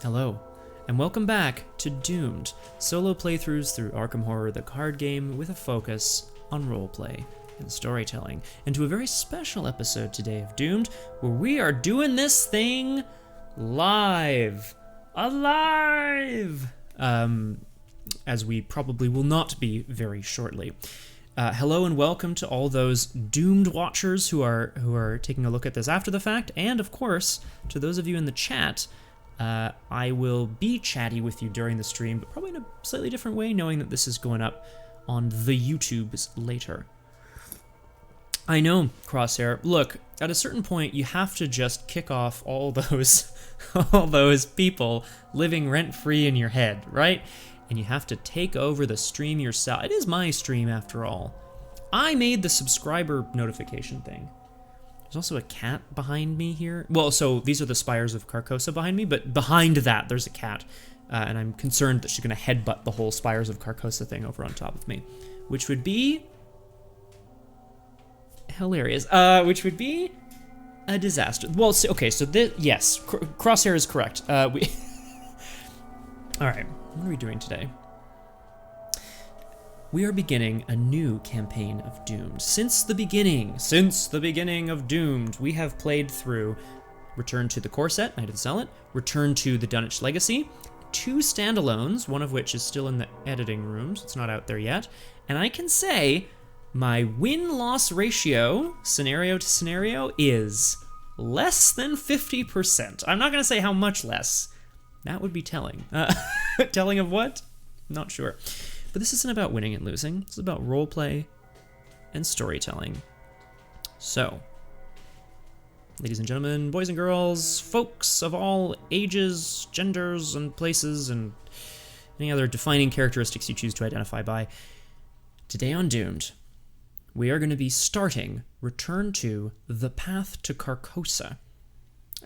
Hello, and welcome back to Doomed, solo playthroughs through Arkham Horror the card game with a focus on roleplay and storytelling, and to a very special episode today of Doomed, where we are doing this thing live. Alive! As we probably will not be very shortly. Hello and welcome to all those Doomed watchers who are taking a look at this after the fact, and of course, to those of you in the chat. I will be chatty with you during the stream, but probably in a slightly different way, knowing that this is going up on the YouTubes later. I know, Crosshair. Look, at a certain point, you have to just kick off all those people living rent-free in your head, right? And you have to take over the stream yourself. It is my stream, after all. I made the subscriber notification thing. There's also a cat behind me here. Well, so these are the spires of Carcosa behind me, but behind that, there's a cat. And I'm concerned that she's going to headbutt the whole spires of Carcosa thing over on top of me. Which would be hilarious. Which would be a disaster. Well, okay, so this, yes, Crosshair is correct. All right, what are we doing today? We are beginning a new campaign of Doomed. Since the beginning of Doomed, we have played through Return to the Corset, Night of the Zealot, Return to the Dunwich Legacy, 2 standalones, one of which is still in the editing room, so it's not out there yet, and I can say my win-loss ratio, scenario to scenario, is less than 50%. I'm not going to say how much less. That would be telling. Telling of what? Not sure. But this isn't about winning and losing. It's about roleplay and storytelling. So, ladies and gentlemen, boys and girls, folks of all ages, genders, and places, and any other defining characteristics you choose to identify by, today on Doomed, we are going to be starting Return to the Path to Carcosa.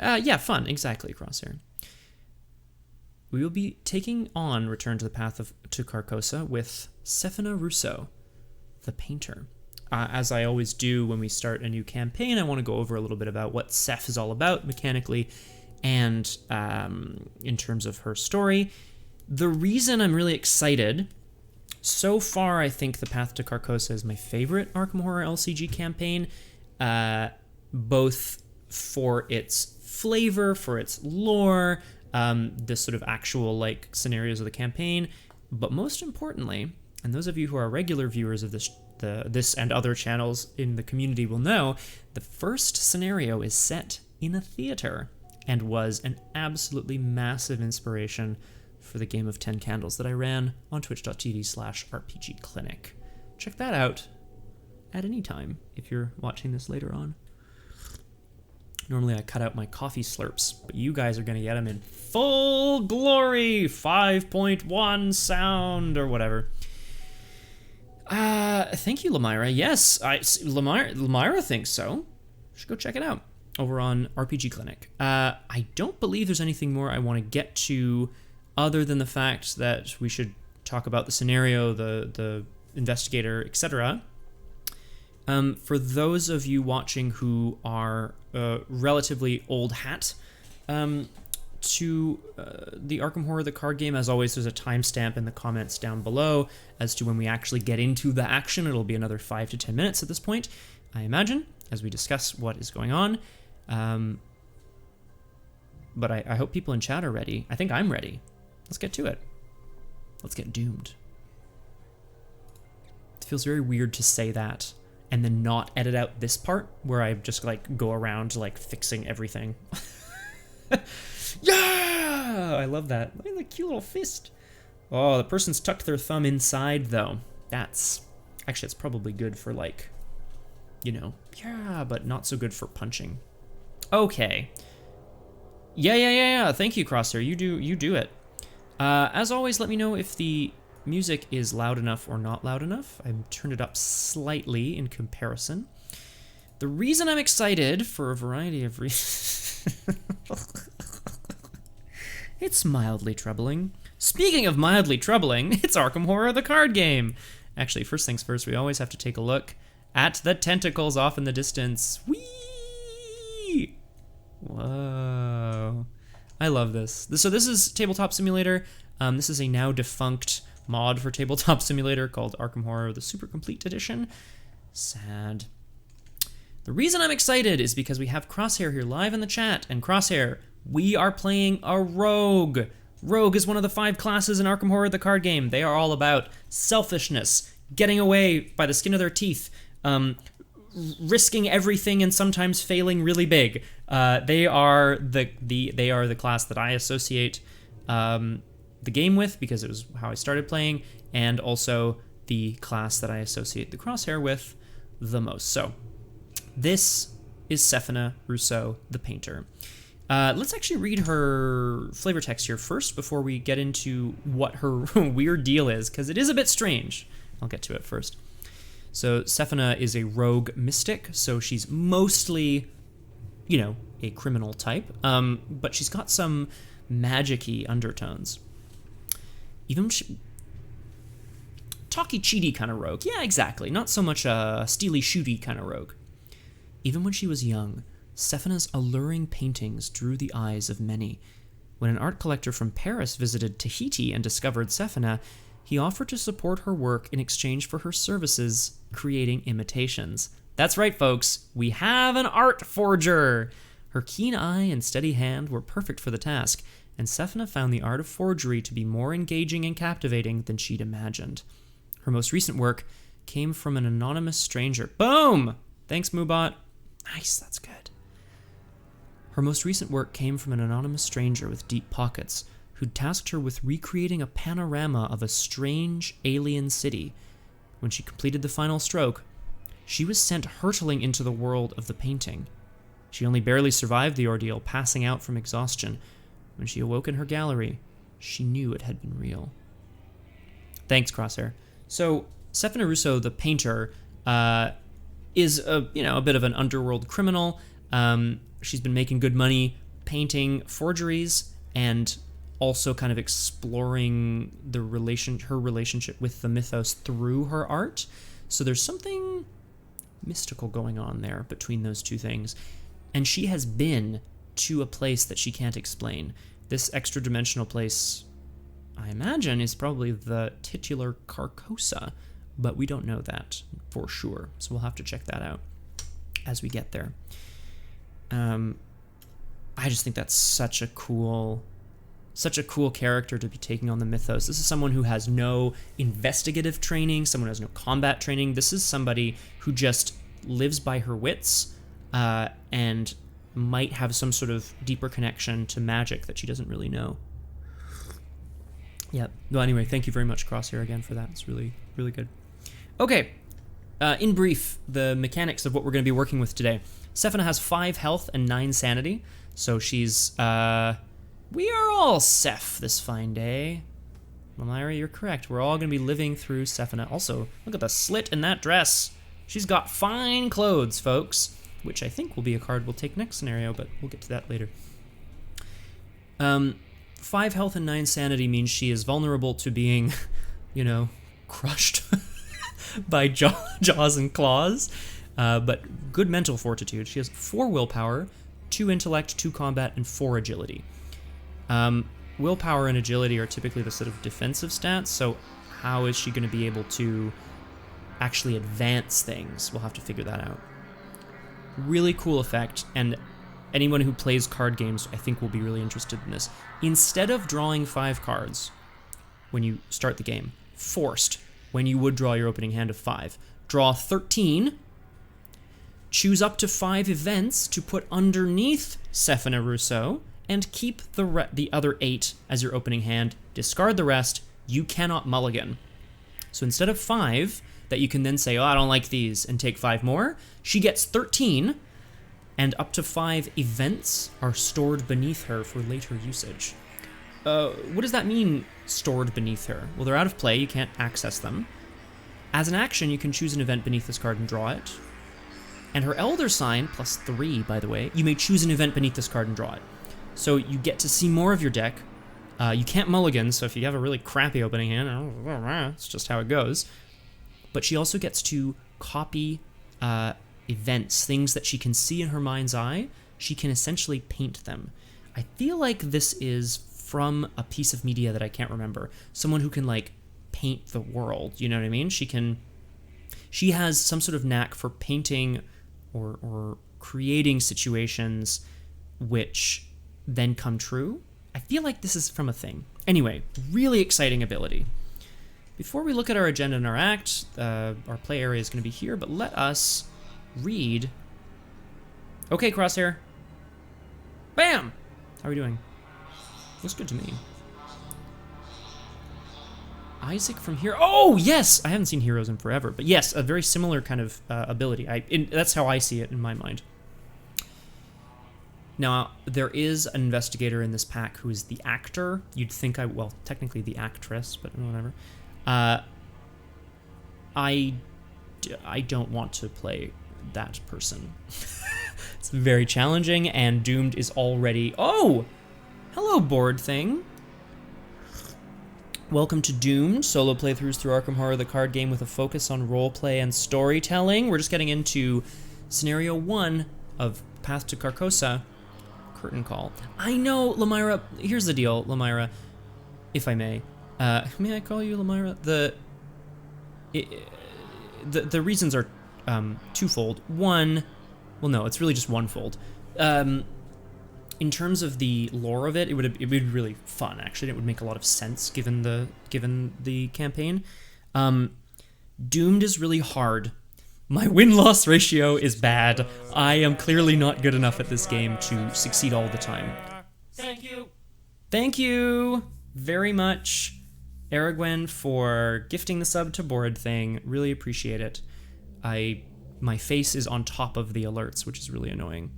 Yeah, fun, exactly, Crosshair. We will be taking on Return to the Path to Carcosa with Sefina Rousseau, the painter. As I always do when we start a new campaign, I want to go over a little bit about what Sef is all about mechanically and in terms of her story. The reason I'm really excited, so far I think The Path to Carcosa is my favorite Arkham Horror LCG campaign, both for its flavor, for its lore, this sort of actual like scenarios of the campaign, but most importantly, and those of you who are regular viewers of this and other channels in the community will know, the first scenario is set in a theater and was an absolutely massive inspiration for the game of 10 Candles that I ran on twitch.tv/RPGclinic. Check that out at any time if you're watching this later on. Normally I cut out my coffee slurps, but you guys are going to get them in full glory, 5.1 sound, or whatever. Thank you, Lamira. Yes, Lamira thinks so. You should go check it out over on RPG Clinic. I don't believe there's anything more I want to get to other than the fact that we should talk about the scenario, the investigator, etc. For those of you watching who are relatively old hat to the Arkham Horror the card game, as always, there's a timestamp in the comments down below as to when we actually get into the action. It'll be another 5 to 10 minutes at this point, I imagine, as we discuss what is going on. But I hope people in chat are ready. I think I'm ready. Let's get to it. Let's get doomed. It feels very weird to say that and then not edit out this part where I just like go around like fixing everything. Yeah! I love that. Look at the cute little fist. Oh, the person's tucked their thumb inside though. That's actually, it's probably good for like, you know, yeah, but not so good for punching. Okay. Yeah. Thank you, Crosshair. You do it. As always, let me know if the music is loud enough or not loud enough. I've turned it up slightly in comparison. The reason I'm excited, for a variety of reasons, it's mildly troubling. Speaking of mildly troubling, it's Arkham Horror the card game. Actually, first things first, we always have to take a look at the tentacles off in the distance. Whee! Whoa. I love this. So this is Tabletop Simulator. This is a now defunct mod for Tabletop Simulator called Arkham Horror, the Super Complete Edition. Sad. The reason I'm excited is because we have Crosshair here live in the chat, and Crosshair, we are playing a rogue. Rogue is one of the 5 classes in Arkham Horror, the card game. They are all about selfishness, getting away by the skin of their teeth, risking everything and sometimes failing really big. They are the class that I associate the game with because it was how I started playing, and also the class that I associate the Crosshair with the most. So this is Sefina Rousseau, the painter. Let's actually read her flavor text here first before we get into what her weird deal is, because it is a bit strange. I'll get to it first. So Sefina is a rogue mystic, so she's mostly, you know, a criminal type, but she's got some magic-y undertones. Even talky-cheaty kind of rogue. Yeah, exactly. Not so much a steely-shooty kind of rogue. Even when she was young, Sefina's alluring paintings drew the eyes of many. When an art collector from Paris visited Tahiti and discovered Sefina, he offered to support her work in exchange for her services creating imitations. That's right, folks. We have an art forger! Her keen eye and steady hand were perfect for the task, and Sefina found the art of forgery to be more engaging and captivating than she'd imagined. Her most recent work came from an anonymous stranger. Boom! Thanks, Moobot. Nice, that's good. Her most recent work came from an anonymous stranger with deep pockets, who'd tasked her with recreating a panorama of a strange alien city. When she completed the final stroke, she was sent hurtling into the world of the painting. She only barely survived the ordeal, passing out from exhaustion. When she awoke in her gallery, she knew it had been real. Thanks, Crosshair. So, Sefina Rousseau, the painter, is a bit of an underworld criminal. She's been making good money painting forgeries and also kind of exploring her relationship with the mythos through her art. So there's something mystical going on there between those two things. And she has been to a place that she can't explain. This extra-dimensional place, I imagine, is probably the titular Carcosa, but we don't know that for sure, so we'll have to check that out as we get there. I just think that's such a cool character to be taking on the mythos. This is someone who has no investigative training, someone who has no combat training. This is somebody who just lives by her wits, and might have some sort of deeper connection to magic that she doesn't really know. Yep. Well, anyway, thank you very much, Crosshair, again for that. It's really, really good. Okay. In brief, the mechanics of what we're going to be working with today. Sefina has 5 health and 9 sanity, so she's, we are all Sef this fine day. Malira, you're correct. We're all going to be living through Sefina. Also, look at the slit in that dress. She's got fine clothes, folks, which I think will be a card we'll take next scenario, but we'll get to that later. 5 health and 9 sanity means she is vulnerable to being, crushed by jaws and claws, but good mental fortitude. She has 4 willpower, 2 intellect, 2 combat, and 4 agility. Willpower and agility are typically the sort of defensive stats, so how is she going to be able to actually advance things? We'll have to figure that out. Really cool effect, and anyone who plays card games I think will be really interested in this. Instead of drawing 5 cards when you start the game, forced, when you would draw your opening hand of 5, draw 13, choose up to 5 events to put underneath Sefina Rousseau, and keep the other 8 as your opening hand, discard the rest, you cannot mulligan. So instead of 5, that you can then say, oh, I don't like these, and take 5 more, she gets 13, and up to 5 events are stored beneath her for later usage. What does that mean, stored beneath her? Well, they're out of play, you can't access them. As an action, you can choose an event beneath this card and draw it. And her Elder Sign, plus 3, by the way, you may choose an event beneath this card and draw it. So you get to see more of your deck. You can't mulligan, so if you have a really crappy opening hand, it's just how it goes. But she also gets to copy events, things that she can see in her mind's eye. She can essentially paint them. I feel like this is from a piece of media that I can't remember. Someone who can, like, paint the world, you know what I mean? She has some sort of knack for painting or creating situations which then come true. I feel like this is from a thing. Anyway, really exciting ability. Before we look at our agenda and our act, our play area is going to be here, but let us read. Okay, Crosshair. Bam! How are we doing? Looks good to me. Isaac from here. Oh, yes! I haven't seen Heroes in forever, but yes, a very similar kind of ability. That's how I see it in my mind. Now, there is an investigator in this pack who is the actor. You'd think well, technically the actress, but whatever. I don't want to play that person. It's very challenging, and Doomed is already... Oh! Hello, board thing. Welcome to Doomed, solo playthroughs through Arkham Horror, the card game with a focus on roleplay and storytelling. We're just getting into Scenario 1 of Path to Carcosa, Curtain Call. I know, Lamira, here's the deal, Lamira, if I may. May I call you Lamira? The reasons are twofold. One, well, no, it's really just onefold. In terms of the lore of it, it would be really fun. Actually, it would make a lot of sense given the campaign. Doomed is really hard. My win-loss ratio is bad. I am clearly not good enough at this game to succeed all the time. Thank you. Thank you very much, Aragwen, for gifting the sub to board thing. Really appreciate it. My face is on top of the alerts, which is really annoying.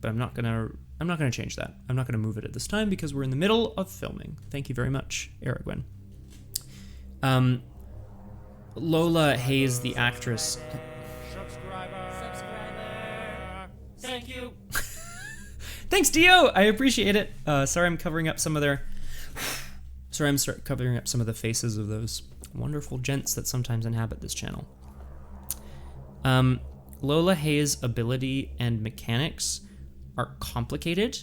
But I'm not gonna change that. I'm not gonna move it at this time because we're in the middle of filming. Thank you very much, Aragwen. Lola Hayes, the actress. Subscriber. Thank you. Thanks, Dio. I appreciate it. Sorry, I'm covering up some of their. Sorry, I'm covering up some of the faces of those wonderful gents that sometimes inhabit this channel. Lola Hayes' ability and mechanics are complicated.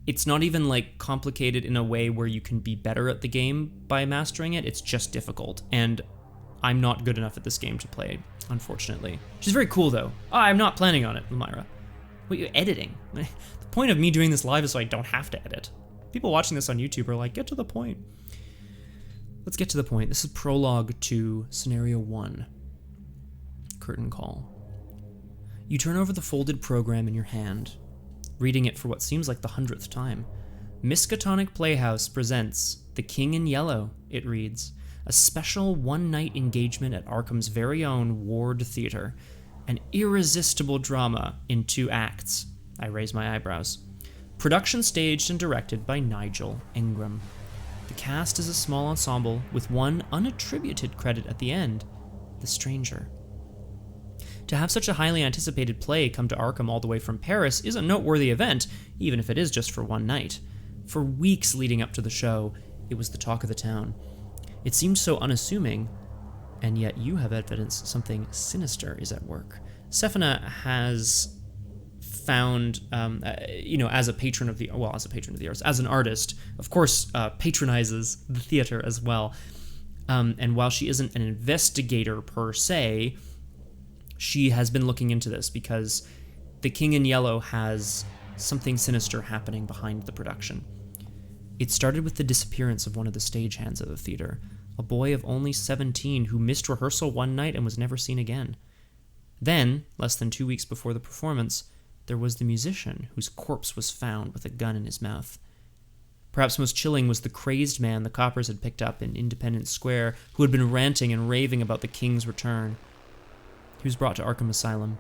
It's not even like complicated in a way where you can be better at the game by mastering it. It's just difficult, and I'm not good enough at this game to play, unfortunately. She's very cool though. Oh, I'm not planning on it, Elmira. What, you're editing? The point of me doing this live is so I don't have to edit. People watching this on YouTube are like, get to the point. Let's get to the point. This is prologue to Scenario 1. Curtain Call. You turn over the folded program in your hand, reading it for what seems like the 100th time. Miskatonic Playhouse presents The King in Yellow, it reads. A special one-night engagement at Arkham's very own Ward Theatre. An irresistible drama in 2 acts. I raise my eyebrows. Production staged and directed by Nigel Ingram. The cast is a small ensemble with one unattributed credit at the end, The Stranger. To have such a highly anticipated play come to Arkham all the way from Paris is a noteworthy event, even if it is just for one night. For weeks leading up to the show, it was the talk of the town. It seemed so unassuming, and yet you have evidence something sinister is at work. Sefina has found, as a patron of the arts, as an artist, of course, patronizes the theater as well. And while she isn't an investigator per se, she has been looking into this because The King in Yellow has something sinister happening behind the production. It started with the disappearance of one of the stagehands of the theater, a boy of only 17 who missed rehearsal one night and was never seen again. Then, less than 2 weeks before the performance, there was the musician whose corpse was found with a gun in his mouth. Perhaps most chilling was the crazed man the coppers had picked up in Independence Square, who had been ranting and raving about the king's return. He was brought to Arkham Asylum,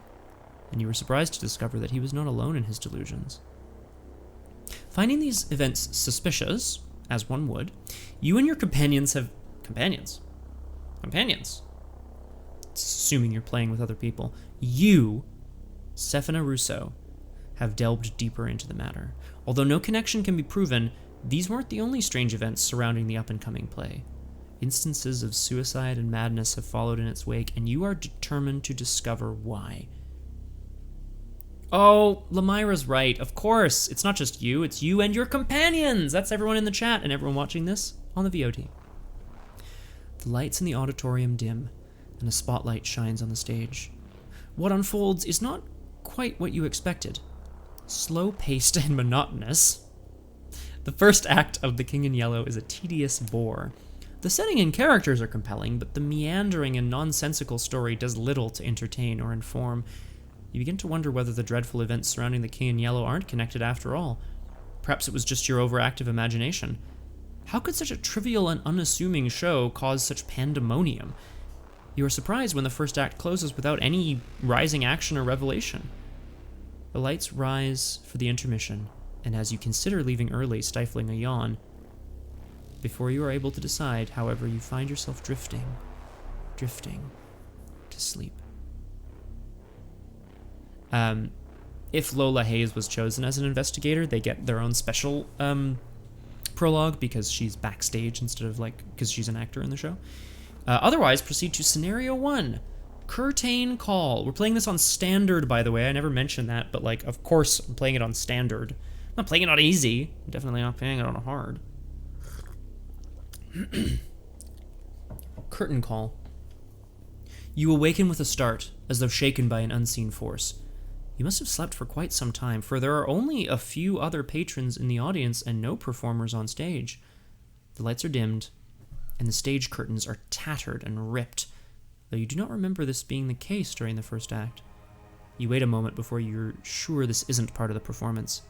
and you were surprised to discover that he was not alone in his delusions. Finding these events suspicious, as one would, you and your companions have... Companions? Assuming you're playing with other people. You, Sefina Rousseau, have delved deeper into the matter. Although no connection can be proven, these weren't the only strange events surrounding the up-and-coming play. Instances of suicide and madness have followed in its wake, and you are determined to discover why. Oh, Lamira's right. Of course. It's not just you, it's you and your companions. That's everyone in the chat and everyone watching this on the VOD. The lights in the auditorium dim, and a spotlight shines on the stage. What unfolds is not quite what you expected. Slow-paced and monotonous. The first act of The King in Yellow is a tedious bore. The setting and characters are compelling, but the meandering and nonsensical story does little to entertain or inform. You begin to wonder whether the dreadful events surrounding The King in Yellow aren't connected after all. Perhaps it was just your overactive imagination. How could such a trivial and unassuming show cause such pandemonium? You are surprised when the first act closes without any rising action or revelation. The lights rise for the intermission, and as you consider leaving early, stifling a yawn, before you are able to decide, however, you find yourself drifting to sleep. If Lola Hayes was chosen as an investigator, they get their own special prologue because she's backstage instead of because she's an actor in the show. Otherwise, proceed to Scenario 1, Curtain Call. We're playing this on Standard, by the way. I never mentioned that, but of course I'm playing it on Standard. I'm not playing it on Easy. I'm definitely not playing it on Hard. Curtain Call. You awaken with a start, as though shaken by an unseen force. You must have slept for quite some time, for there are only a few other patrons in the audience and no performers on stage. The lights are dimmed, and the stage curtains are tattered and ripped, though you do not remember this being the case during the first act. You wait a moment before you're sure this isn't part of the performance.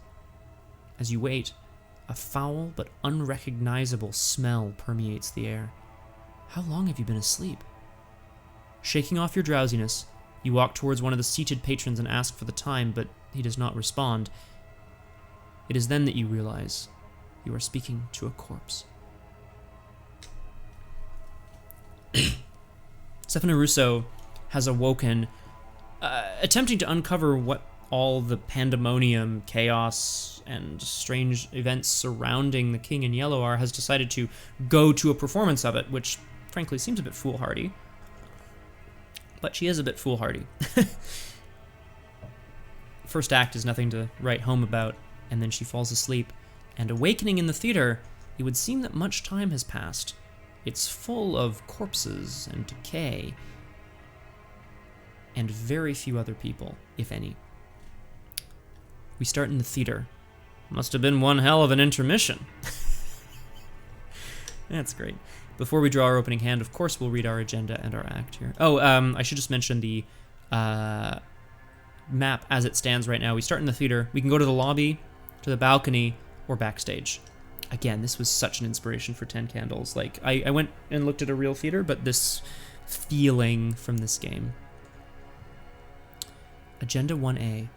As you wait, a foul but unrecognizable smell permeates the air. How long have you been asleep? Shaking off your drowsiness, you walk towards one of the seated patrons and ask for the time, but he does not respond. It is then that you realize you are speaking to a corpse. Sefina Rousseau has awoken, attempting to uncover what all the pandemonium, chaos, and strange events surrounding The King in Yellow are, has decided to go to a performance of it, which frankly seems a bit foolhardy. But she is a bit foolhardy. First act is nothing to write home about, and then she falls asleep, and awakening in the theater, it would seem that much time has passed. It's full of corpses and decay, and very few other people, if any. We start in the theater. Must have been one hell of an intermission. That's great. Before we draw our opening hand, of course, we'll read our agenda and our act here. Oh, I should just mention the map as it stands right now. We start in the theater. We can go to the lobby, to the balcony, or backstage. Again, this was such an inspiration for 10 Candles. I went and looked at a real theater, but this feeling from this game. Agenda 1A,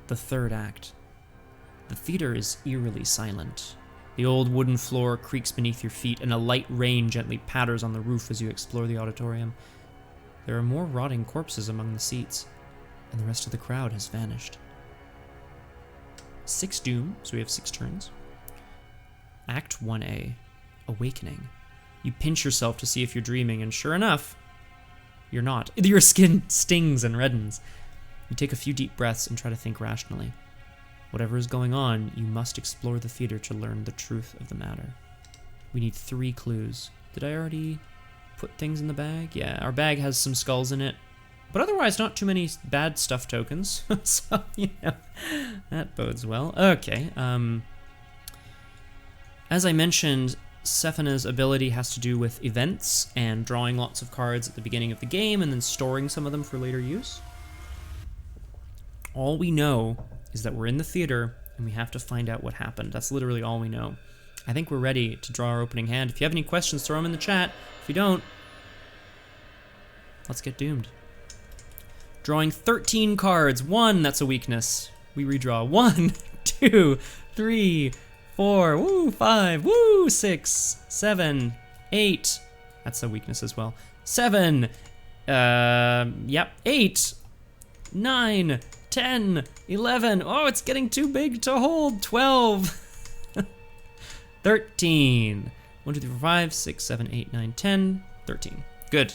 the third act. The theater is eerily silent. The old wooden floor creaks beneath your feet, and a light rain gently patters on the roof as you explore the auditorium. There are more rotting corpses among the seats, and the rest of the crowd has vanished. 6 doom, so we have 6 turns. Act 1A, Awakening. You pinch yourself to see if you're dreaming, and sure enough, you're not. Your skin stings and reddens. You take a few deep breaths and try to think rationally. Whatever is going on, you must explore the theater to learn the truth of the matter. We need 3 clues. Did I already put things in the bag? Yeah, our bag has some skulls in it, but otherwise not too many bad stuff tokens. So, that bodes well. Okay, as I mentioned, Sefina's ability has to do with events and drawing lots of cards at the beginning of the game and then storing some of them for later use. All we know is that we're in the theater and we have to find out what happened. That's literally all we know. I think we're ready to draw our opening hand. If you have any questions, throw them in the chat. If you don't, let's get doomed. Drawing 13 cards. 1, that's a weakness. We redraw. 1, 2, 3, 4, woo, 5, woo, 6, 7, 8. That's a weakness as well. 7, 8, 9, 10, 11. Oh, it's getting too big to hold. 12, 13. 1, 2, 3, 4, 5, 6, 7, 8, 9, 10, 13. Good.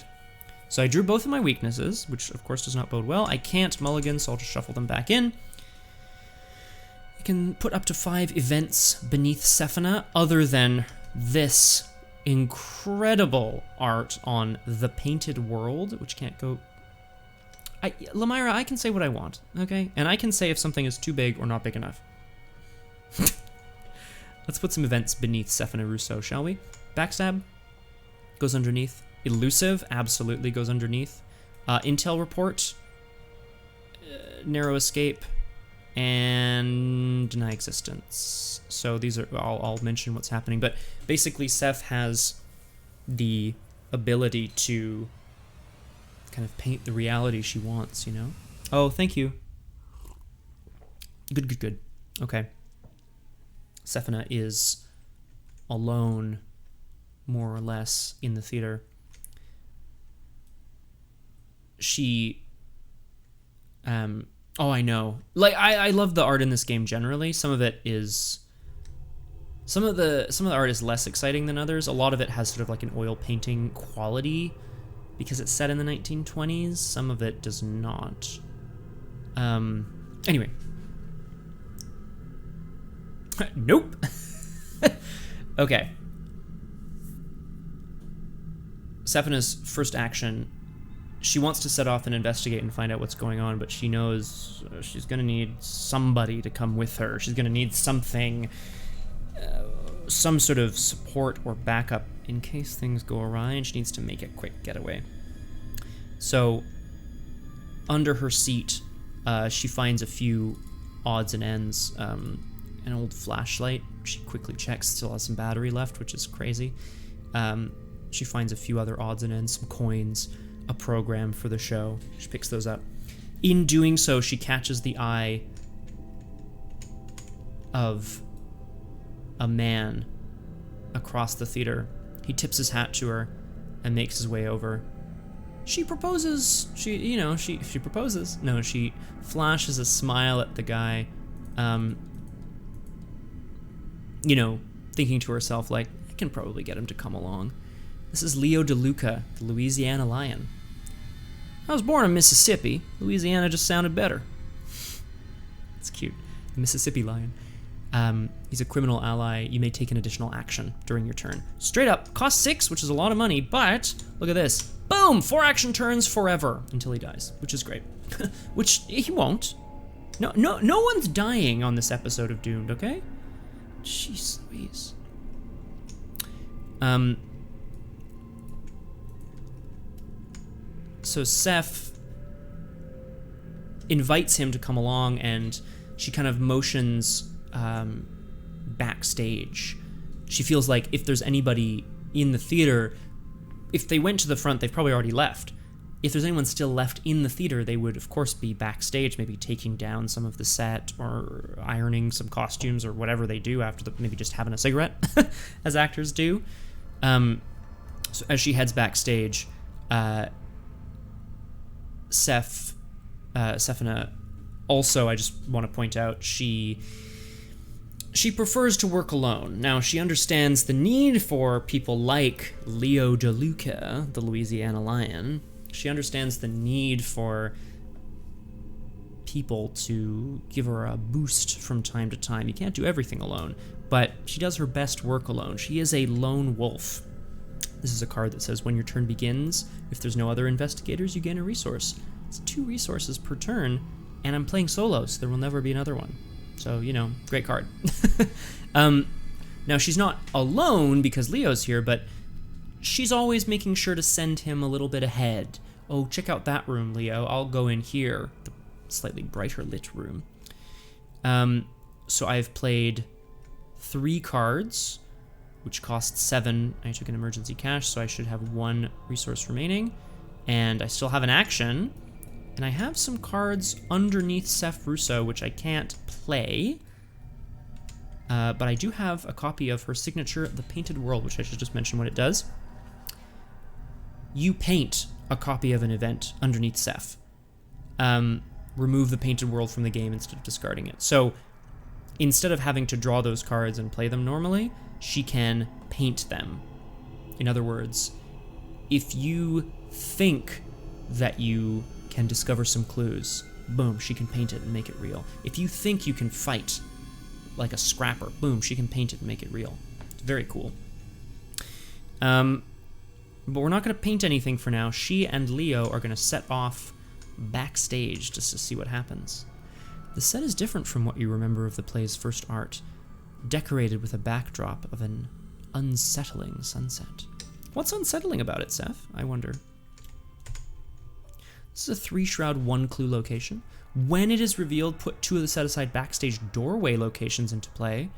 So I drew both of my weaknesses, which of course does not bode well. I can't mulligan, so I'll just shuffle them back in. You can put up to 5 events beneath Sefina, other than this incredible art on the Painted World, which can't go... Lamira, I can say what I want, okay? And I can say if something is too big or not big enough. Let's put some events beneath Sefina Rousseau, shall we? Backstab goes underneath. Elusive absolutely goes underneath. Intel report, narrow escape, and deny existence. So these are, I'll mention what's happening, but basically Seth has the ability to kind of paint the reality she wants, you know? Oh, thank you. Good. Okay. Sefina is alone, more or less, in the theater. She, oh, I know. Like, I love the art in this game generally. Some of the art is less exciting than others. A lot of it has sort of like an oil painting quality because it's set in the 1920s. Some of it does not. Anyway. Nope. Okay. Sefina's first action, she wants to set off and investigate and find out what's going on, but she knows she's going to need somebody to come with her. She's going to need something, some sort of support or backup in case things go awry, and she needs to make a quick getaway. So, under her seat, she finds a few odds and ends. An old flashlight. She quickly checks, still has some battery left, which is crazy. She finds a few other odds and ends, some coins, a program for the show. She picks those up. In doing so, she catches the eye of a man across the theater. He tips his hat to her and makes his way over. She proposes. She proposes. No, she flashes a smile at the guy. Thinking to herself, like, I can probably get him to come along. This is Leo DeLuca, the Louisiana Lion. I was born in Mississippi. Louisiana just sounded better. It's cute. The Mississippi Lion. He's a criminal ally. You may take an additional action during your turn. Straight up, cost 6, which is a lot of money, but look at this. Boom! 4 action turns forever until he dies, which is great. Which he won't. No one's dying on this episode of Doomed, okay? Jeez Louise. So Seth invites him to come along, and she kind of motions backstage. She feels like if there's anybody in the theater, if they went to the front, they've probably already left. If there's anyone still left in the theater, they would, of course, be backstage, maybe taking down some of the set or ironing some costumes or whatever they do after maybe just having a cigarette, as actors do. So as she heads backstage, Sefina, also, I just want to point out, she prefers to work alone. Now, she understands the need for people like Leo DeLuca, the Louisiana Lion. She understands the need for people to give her a boost from time to time. You can't do everything alone, but she does her best work alone. She is a lone wolf. This is a card that says when your turn begins, if there's no other investigators, you gain a resource. It's 2 resources per turn, and I'm playing solo, so there will never be another one. So, great card. Now, she's not alone because Leo's here, but she's always making sure to send him a little bit ahead. Oh, check out that room, Leo. I'll go in here. The slightly brighter lit room. So I've played 3 cards, which cost 7. I took an emergency cash, so I should have 1 resource remaining. And I still have an action. And I have some cards underneath Sefina Rousseau, which I can't play. But I do have a copy of her signature, The Painted World, which I should just mention what it does. You paint a copy of an event underneath Seth. Remove the Painted World from the game instead of discarding it. So instead of having to draw those cards and play them normally, she can paint them. In other words, if you think that you can discover some clues, boom, she can paint it and make it real. If you think you can fight like a scrapper. Boom, she can paint it and make it real. It's very cool. But we're not going to paint anything for now. She and Leo are going to set off backstage just to see what happens. The set is different from what you remember of the play's first art, decorated with a backdrop of an unsettling sunset. What's unsettling about it, Seth? I wonder. This is a 3-shroud, 1-clue location. When it is revealed, put 2 of the set-aside backstage doorway locations into play.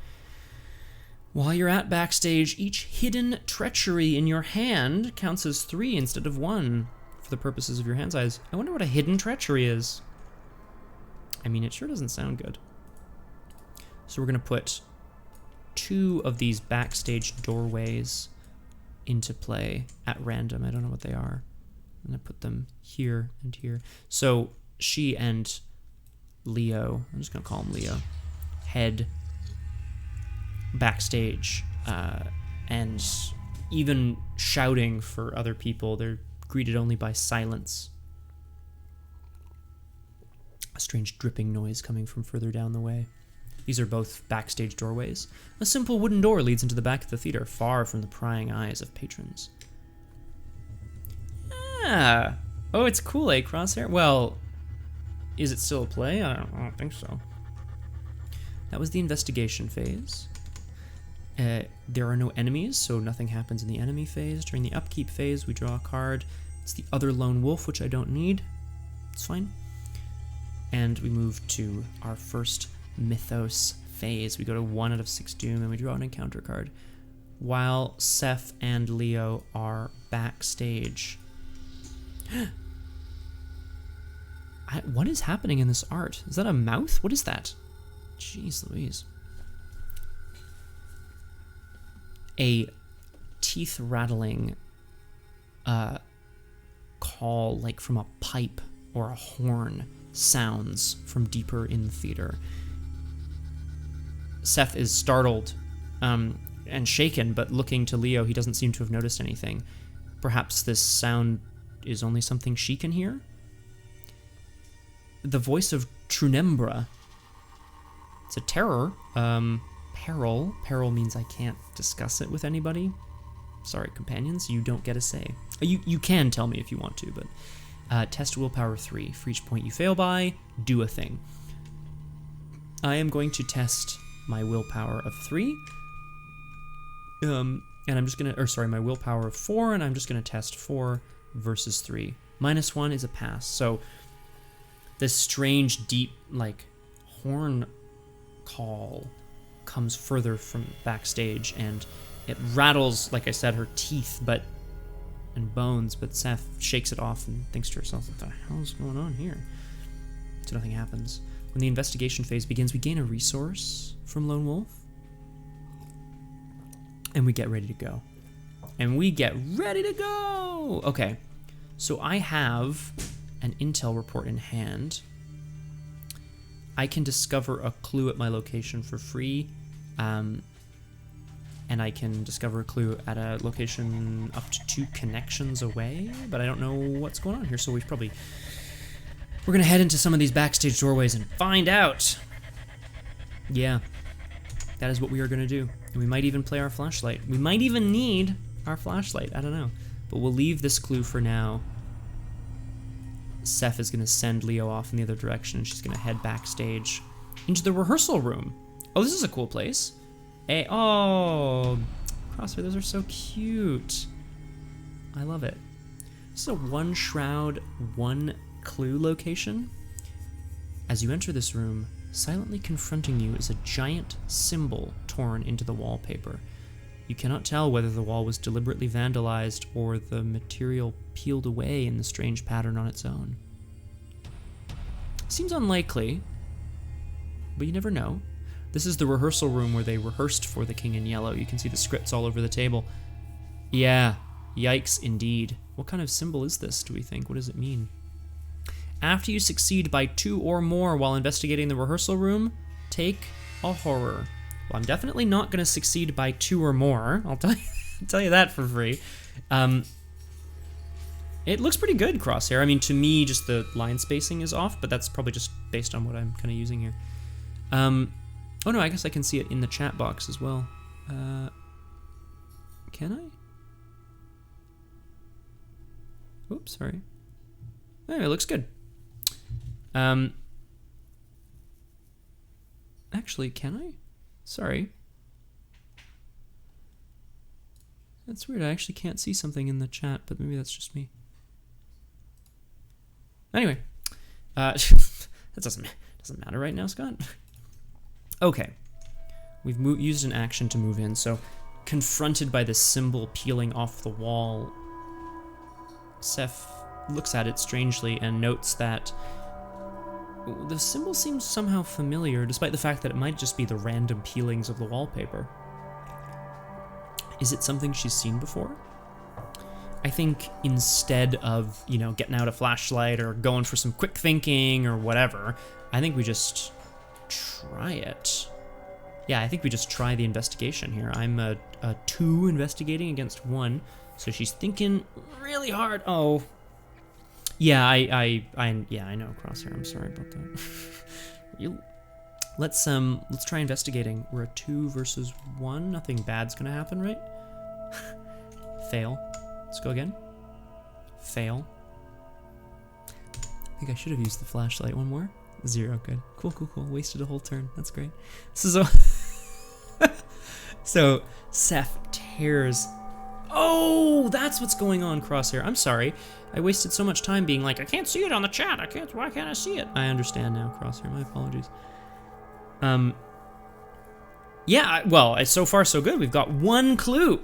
While you're at backstage, each hidden treachery in your hand counts as 3 instead of 1 for the purposes of your hand size. I wonder what a hidden treachery is. I mean, it sure doesn't sound good. So we're going to put 2 of these backstage doorways into play at random. I don't know what they are. I'm going to put them here and here. So she and Leo, I'm just going to call him Leo, head backstage, and even shouting for other people. They're greeted only by silence. A strange dripping noise coming from further down the way. These are both backstage doorways. A simple wooden door leads into the back of the theater, far from the prying eyes of patrons. Ah! Oh, it's cool, eh, Crosshair? Well, is it still a play? I don't think so. That was the investigation phase. There are no enemies, so nothing happens in the enemy phase. During the upkeep phase, we draw a card. It's the other lone wolf, which I don't need. It's fine. And we move to our first mythos phase. We go to 1 out of 6 doom, and we draw an encounter card. While Seth and Leo are backstage. What is happening in this art? Is that a mouth? What is that? Jeez Louise. A teeth rattling call, like from a pipe or a horn, sounds from deeper in the theater. Seth is startled and shaken, but looking to Leo, he doesn't seem to have noticed anything. Perhaps this sound is only something she can hear? The voice of Penumbra. It's a terror. Peril. Peril means I can't discuss it with anybody. Sorry, companions, you don't get a say. You can tell me if you want to, but test willpower 3. For each point you fail by, do a thing. I am going to test my willpower of 3. And I'm just gonna, my willpower of 4, and I'm just gonna test 4 versus 3. -1 is a pass. So this strange, deep, like, horn call comes further from backstage, and it rattles, like I said, her teeth and bones, but Seth shakes it off and thinks to herself, what the hell is going on here? So nothing happens. When the investigation phase begins, we gain a resource from Lone Wolf, and we get ready to go. Okay, so I have an intel report in hand. I can discover a clue at my location for free, and I can discover a clue at a location up to 2 connections away, but I don't know what's going on here, so we're gonna head into some of these backstage doorways and find out. Yeah, that is what we are gonna do. And we might even play our flashlight. We might even need our flashlight, I don't know. But we'll leave this clue for now. Seth is gonna send Leo off in the other direction, and she's gonna head backstage into the rehearsal room. Oh, this is a cool place. Oh, Crosshair, those are so cute. I love it. This is a 1 shroud, 1 clue location. As you enter this room, silently confronting you is a giant symbol torn into the wallpaper. You cannot tell whether the wall was deliberately vandalized or the material peeled away in the strange pattern on its own. Seems unlikely, but you never know. This is the rehearsal room where they rehearsed for The King in Yellow. You can see the scripts all over the table. Yeah, yikes indeed. What kind of symbol is this, do we think? What does it mean? After you succeed by 2 or more while investigating the rehearsal room, take a horror. Well, I'm definitely not going to succeed by 2 or more. I'll tell you that for free. It looks pretty good, Crosshair. I mean, to me, just the line spacing is off, but that's probably just based on what I'm kind of using here. Oh no, I guess I can see it in the chat box as well. Can I? Oops, sorry. Oh, it looks good. Actually, can I? Sorry. That's weird, I actually can't see something in the chat, but maybe that's just me. Anyway, that doesn't matter right now, Scott. Okay, we've used an action to move in, so confronted by this symbol peeling off the wall, Seth looks at it strangely and notes that the symbol seems somehow familiar, despite the fact that it might just be the random peelings of the wallpaper. Is it something she's seen before? I think instead of, you know, getting out a flashlight or going for some quick thinking or whatever, I think we just try it. Yeah, I think we just try the investigation here. I'm a 2 investigating against 1, so she's thinking really hard. Oh, yeah, I know, Crosshair. I'm sorry about that. Let's try investigating. We're a 2 versus 1. Nothing bad's gonna happen, right? Fail. Let's go again. Fail. I think I should have used the flashlight. One more. 0. Good. Cool. Wasted a whole turn. That's great. This is so Seth tears. Oh, that's what's going on, Crosshair. I'm sorry. I wasted so much time being like, I can't see it on the chat. Why can't I see it? I understand now, Crosshair. My apologies. Yeah, well, so far so good. We've got 1 clue.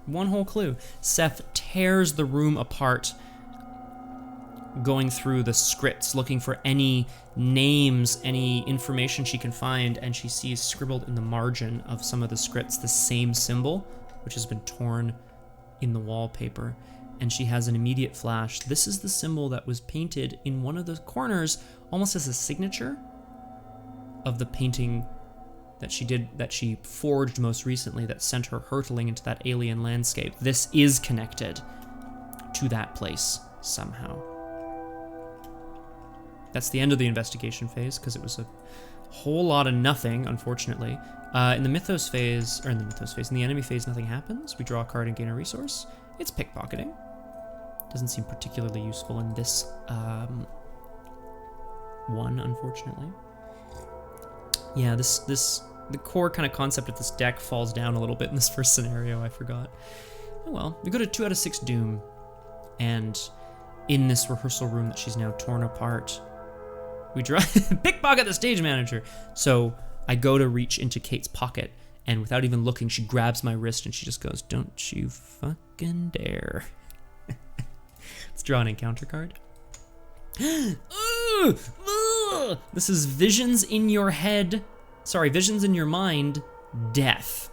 1 whole clue. Seth tears the room apart, going through the scripts, looking for any names, any information she can find, and she sees scribbled in the margin of some of the scripts the same symbol, which has been torn in the wallpaper. And she has an immediate flash. This is the symbol that was painted in one of the corners, almost as a signature of the painting that she forged most recently that sent her hurtling into that alien landscape. This is connected to that place somehow. That's the end of the investigation phase, because it was a whole lot of nothing, unfortunately. In the mythos phase, in the enemy phase, nothing happens. We draw a card and gain a resource. It's pickpocketing. Doesn't seem particularly useful in this one, unfortunately. Yeah, the core kind of concept of this deck falls down a little bit in this first scenario, I forgot. Oh well, we go to 2 out of 6 Doom, and in this rehearsal room that she's now torn apart, we draw pickpocket the stage manager. So I go to reach into Kate's pocket, and without even looking, she grabs my wrist and she just goes, "Don't you fucking dare." Let's draw an encounter card. This is visions in your head. Sorry, visions in your mind. Death.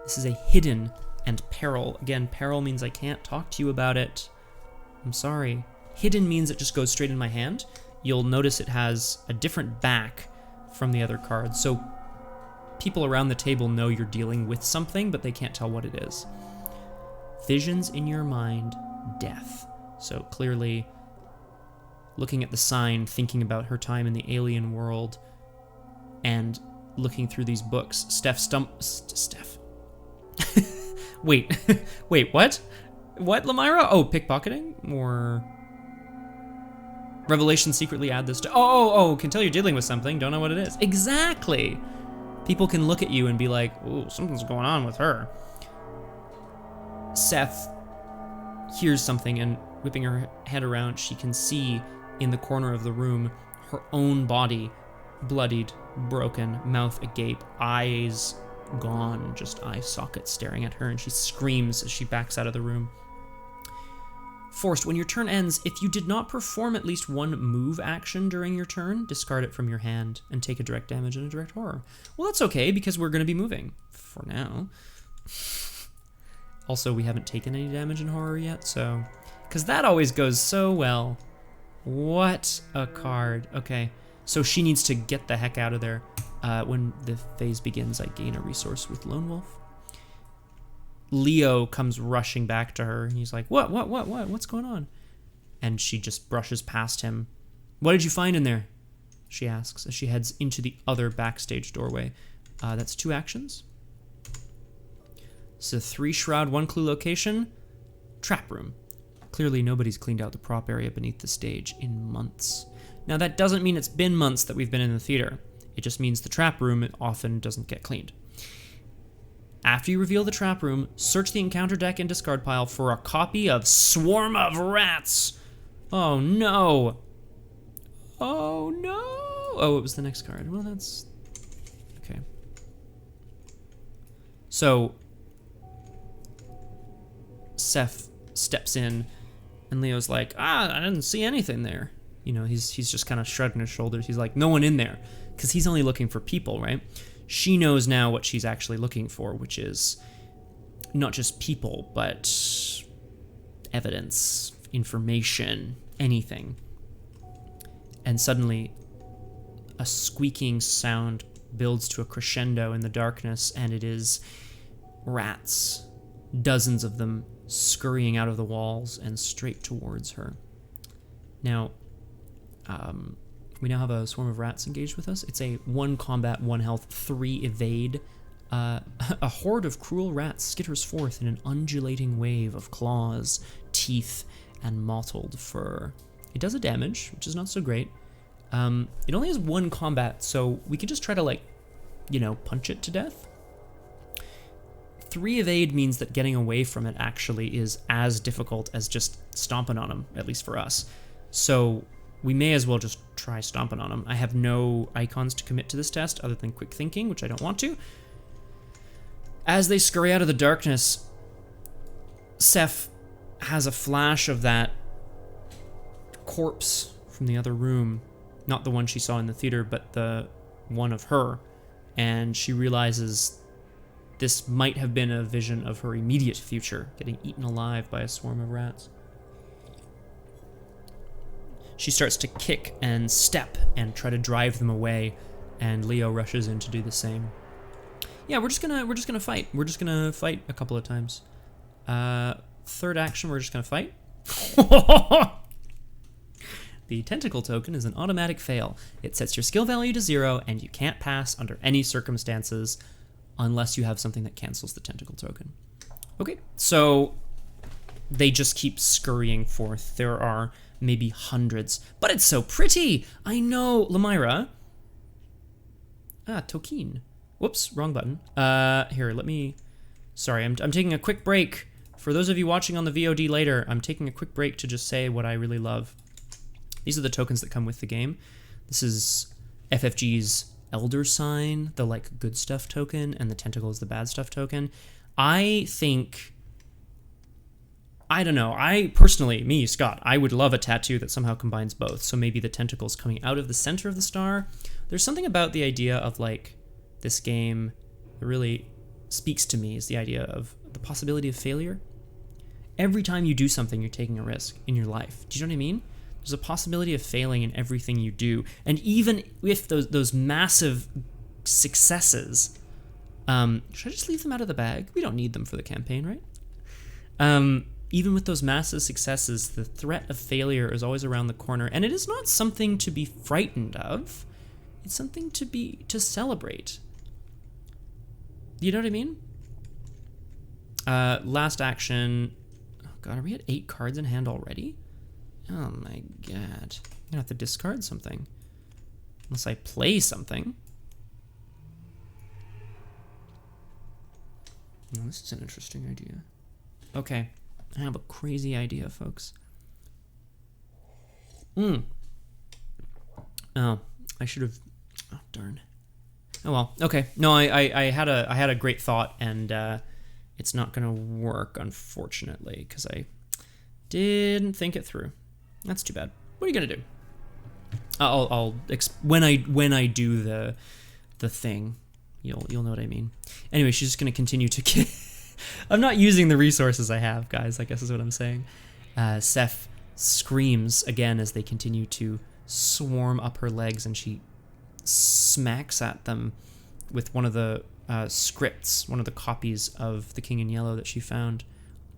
This is a hidden and peril. Again, peril means I can't talk to you about it. I'm sorry. Hidden means it just goes straight in my hand. You'll notice it has a different back from the other cards. So people around the table know you're dealing with something, but they can't tell what it is. Visions in your mind. Death. So clearly, looking at the sign, thinking about her time in the alien world, and looking through these books, Steph. Wait, what? What, Lamira? Oh, pickpocketing? Or Revelation secretly add this to... Oh, can tell you're dealing with something, don't know what it is. Exactly! People can look at you and be like, ooh, something's going on with her. Seth hears something, and whipping her head around, she can see in the corner of the room her own body, bloodied, broken, mouth agape, eyes gone, just eye sockets staring at her, and she screams as she backs out of the room. Forced, when your turn ends, if you did not perform at least 1 move action during your turn, discard it from your hand and take a direct damage and a direct horror. Well, that's okay, because we're going to be moving, for now. Also, we haven't taken any damage in horror yet, so... Because that always goes so well. What a card. Okay, so she needs to get the heck out of there. When the phase begins, I gain a resource with Lone Wolf. Leo comes rushing back to her, and he's like, what, what's going on? And she just brushes past him. What did you find in there? she asks as she heads into the other backstage doorway. That's 2 actions. So 3 shroud, 1 clue location. Trap room. Clearly nobody's cleaned out the prop area beneath the stage in months. Now that doesn't mean it's been months that we've been in the theater. It just means the trap room often doesn't get cleaned. After you reveal the trap room, search the encounter deck and discard pile for a copy of Swarm of Rats. Oh no. Oh no. Oh, it was the next card. Well, that's... okay. So, Seth steps in, and Leo's like, I didn't see anything there. You know, he's just kind of shrugging his shoulders. He's like, no one in there, because he's only looking for people, right? She knows now what she's actually looking for, which is not just people, but evidence, information, anything. And suddenly, a squeaking sound builds to a crescendo in the darkness, and it is rats, dozens of them, scurrying out of the walls and straight towards her. Now, we now have a swarm of rats engaged with us. It's a 1 combat, 1 health, 3 evade. A horde of cruel rats skitters forth in an undulating wave of claws, teeth, and mottled fur. It does a damage, which is not so great. It only has 1 combat, so we could just try to, like, you know, punch it to death. 3 evade means that getting away from it actually is as difficult as just stomping on them, at least for us. So we may as well just try stomping on them. I have no icons to commit to this test other than quick thinking, which I don't want to. As they scurry out of the darkness, Seth has a flash of that corpse from the other room. Not the one she saw in the theater, but the one of her. And she realizes this might have been a vision of her immediate future, getting eaten alive by a swarm of rats. She starts to kick and step and try to drive them away, and Leo rushes in to do the same. Yeah, we're just gonna fight. We're just gonna fight a couple of times. Third action, we're just gonna fight. The tentacle token is an automatic fail. It sets your skill value to 0, and you can't pass under any circumstances unless you have something that cancels the tentacle token. Okay, so they just keep scurrying forth. There are maybe hundreds, but it's so pretty. I know, Lamira. Tokin. Whoops, wrong button. Here, let me... Sorry, I'm taking a quick break. For those of you watching on the VOD later, I'm taking a quick break to just say what I really love. These are the tokens that come with the game. This is FFG's Elder Sign, the like good stuff token, and the tentacle is the bad stuff token. I think... I don't know. I personally, me, Scott, I would love a tattoo that somehow combines both. So maybe the tentacles coming out of the center of the star. There's something about the idea of like this game that really speaks to me, is the idea of the possibility of failure. Every time you do something, you're taking a risk in your life. Do you know what I mean? There's a possibility of failing in everything you do. And even with those massive successes, should I just leave them out of the bag? We don't need them for the campaign, right? Even with those massive successes, the threat of failure is always around the corner, and it is not something to be frightened of. It's something to celebrate. You know what I mean? Last action. Oh god, are we at 8 cards in hand already? Oh my god. I'm gonna have to discard something. Unless I play something. Oh, this is an interesting idea. Okay. I have a crazy idea, folks. Oh, I should have... Oh, darn. Oh, well. Okay. No, I had a great thought, and it's not going to work, unfortunately, because I didn't think it through. That's too bad. What are you going to do? When I do the thing, you'll know what I mean. Anyway, she's just going to continue to... I'm not using the resources I have, guys, I guess is what I'm saying. Seth screams again as they continue to swarm up her legs, and she smacks at them with one of the scripts, one of the copies of The King in Yellow that she found.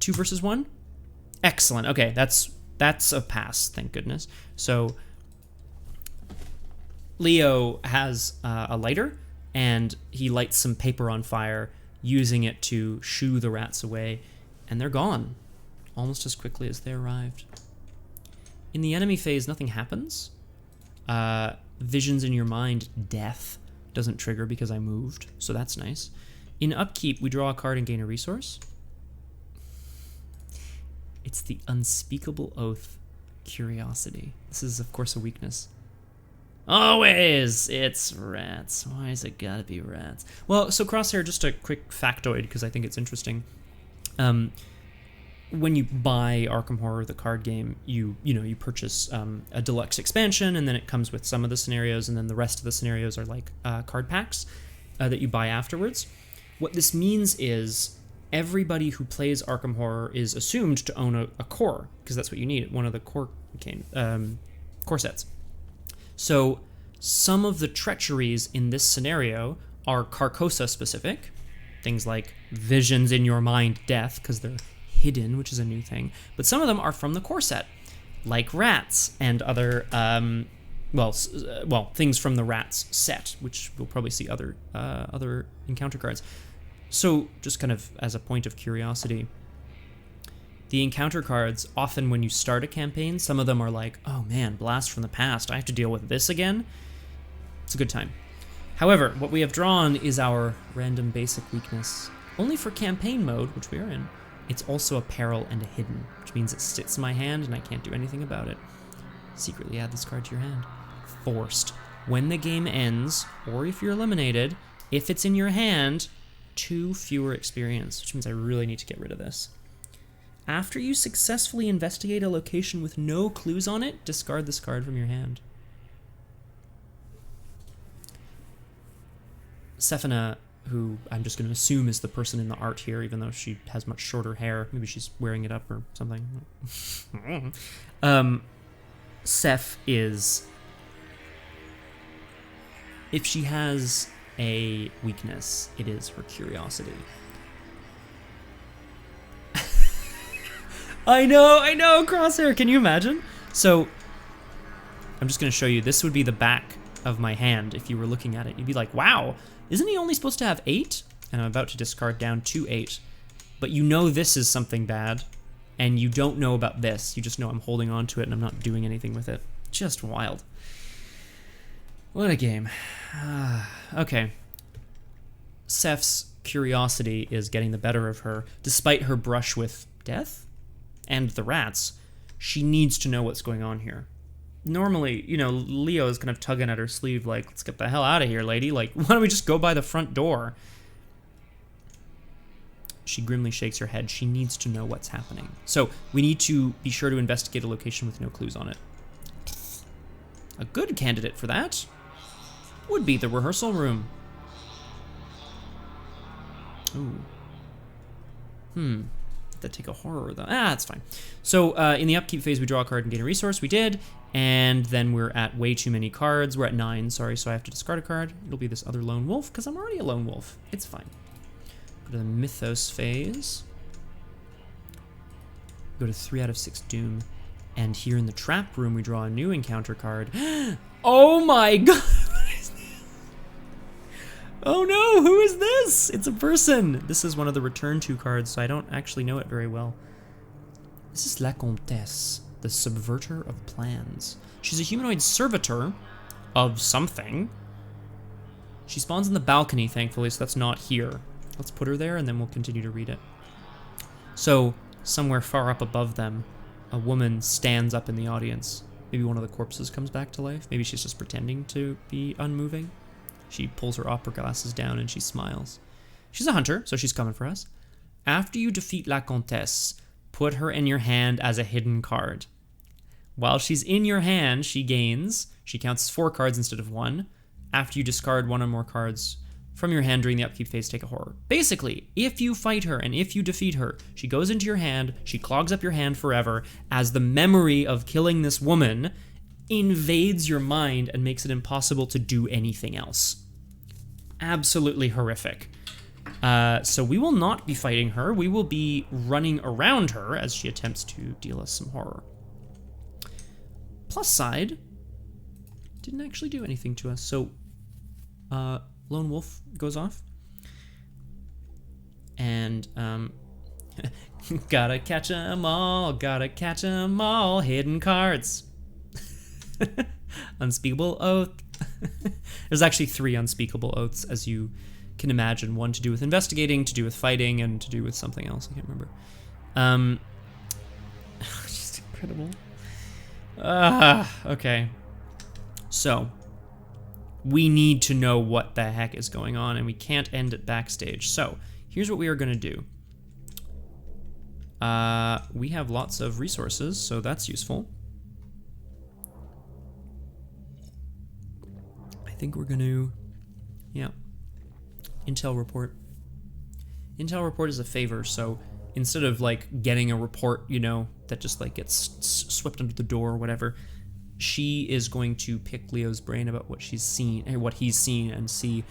2 versus 1? Excellent. Okay, that's a pass, thank goodness. So Leo has a lighter, and he lights some paper on fire, using it to shoo the rats away, and they're gone almost as quickly as they arrived. In the enemy phase, nothing happens. Visions in your mind, death, doesn't trigger because I moved, so that's nice. In upkeep, we draw a card and gain a resource. It's the unspeakable oath, curiosity. This is, of course, a weakness. Always, it's rats. Why is it gotta be rats? Well, so Crosshair, just a quick factoid, because I think it's interesting. When you buy Arkham Horror, the card game, you purchase a deluxe expansion, and then it comes with some of the scenarios, and then the rest of the scenarios are like card packs that you buy afterwards. What this means is everybody who plays Arkham Horror is assumed to own a core, because that's what you need, one of the core sets. So some of the treacheries in this scenario are Carcosa specific, things like visions in your mind, death, because they're hidden, which is a new thing. But some of them are from the core set, like rats and other, things from the rats set, which we'll probably see other encounter cards. So just kind of as a point of curiosity, the encounter cards, often when you start a campaign, some of them are like, oh man, blast from the past, I have to deal with this again. It's a good time. However, what we have drawn is our random basic weakness. Only for campaign mode, which we are in, it's also a peril and a hidden, which means it sits in my hand and I can't do anything about it. Secretly add this card to your hand. Forced. When the game ends, or if you're eliminated, if it's in your hand, 2 fewer experience, which means I really need to get rid of this. After you successfully investigate a location with no clues on it, discard this card from your hand. Sefina, who I'm just going to assume is the person in the art here, even though she has much shorter hair. Maybe she's wearing it up or something. Sef is... if she has a weakness, it is her curiosity. I know, Crosshair, can you imagine? So, I'm just going to show you, this would be the back of my hand if you were looking at it. You'd be like, wow, isn't he only supposed to have 8? And I'm about to discard down to 8. But you know this is something bad, and you don't know about this. You just know I'm holding on to it and I'm not doing anything with it. Just wild. What a game. Okay. Sef's curiosity is getting the better of her, despite her brush with death and the rats. She needs to know what's going on here. Normally, Leo is kind of tugging at her sleeve like, let's get the hell out of here, lady. Like, why don't we just go by the front door? She grimly shakes her head. She needs to know what's happening. So we need to be sure to investigate a location with no clues on it. A good candidate for that would be the rehearsal room. Ooh. That take a horror though. It's fine. So in the upkeep phase, we draw a card and gain a resource. We did, and then we're at way too many cards. We're at 9, sorry, so I have to discard a card. It'll be this other lone wolf, because I'm already a lone wolf. It's fine. Go to the mythos phase. Go to 3 out of 6 doom. And here in the trap room, we draw a new encounter card. Oh my god! What is this? Oh no, who is this? It's a person. This is one of the return to cards, so I don't actually know it very well. This is La Comtesse, the subverter of plans. She's a humanoid servitor of something. She spawns in the balcony, thankfully, so that's not here. Let's put her there, and then we'll continue to read it. So, somewhere far up above them, a woman stands up in the audience. Maybe one of the corpses comes back to life. Maybe she's just pretending to be unmoving. She pulls her opera glasses down and she smiles. She's a hunter, so she's coming for us. After you defeat La Comtesse, put her in your hand as a hidden card. While she's in your hand, she counts as 4 cards instead of 1. After you discard 1 or more cards from your hand during the upkeep phase, take a horror. Basically, if you fight her and if you defeat her, she goes into your hand, she clogs up your hand forever, as the memory of killing this woman invades your mind and makes it impossible to do anything else. Absolutely horrific. So we will not be fighting her. We will be running around her as she attempts to deal us some horror. Plus side, didn't actually do anything to us. So, Lone Wolf goes off. And, gotta catch 'em all, hidden cards. Unspeakable oath. There's actually 3 unspeakable oaths, as you can imagine. One to do with investigating, to do with fighting, and to do with something else. I can't remember. Just incredible. Okay. So, we need to know what the heck is going on, and we can't end it backstage. So, here's what we are going to do. We have lots of resources, so that's useful. I think we're going to... Yeah. Intel report. Intel report is a favor, so instead of like getting a report, you know, that just like gets swept under the door or whatever, she is going to pick Leo's brain about what she's seen, or what he's seen, and see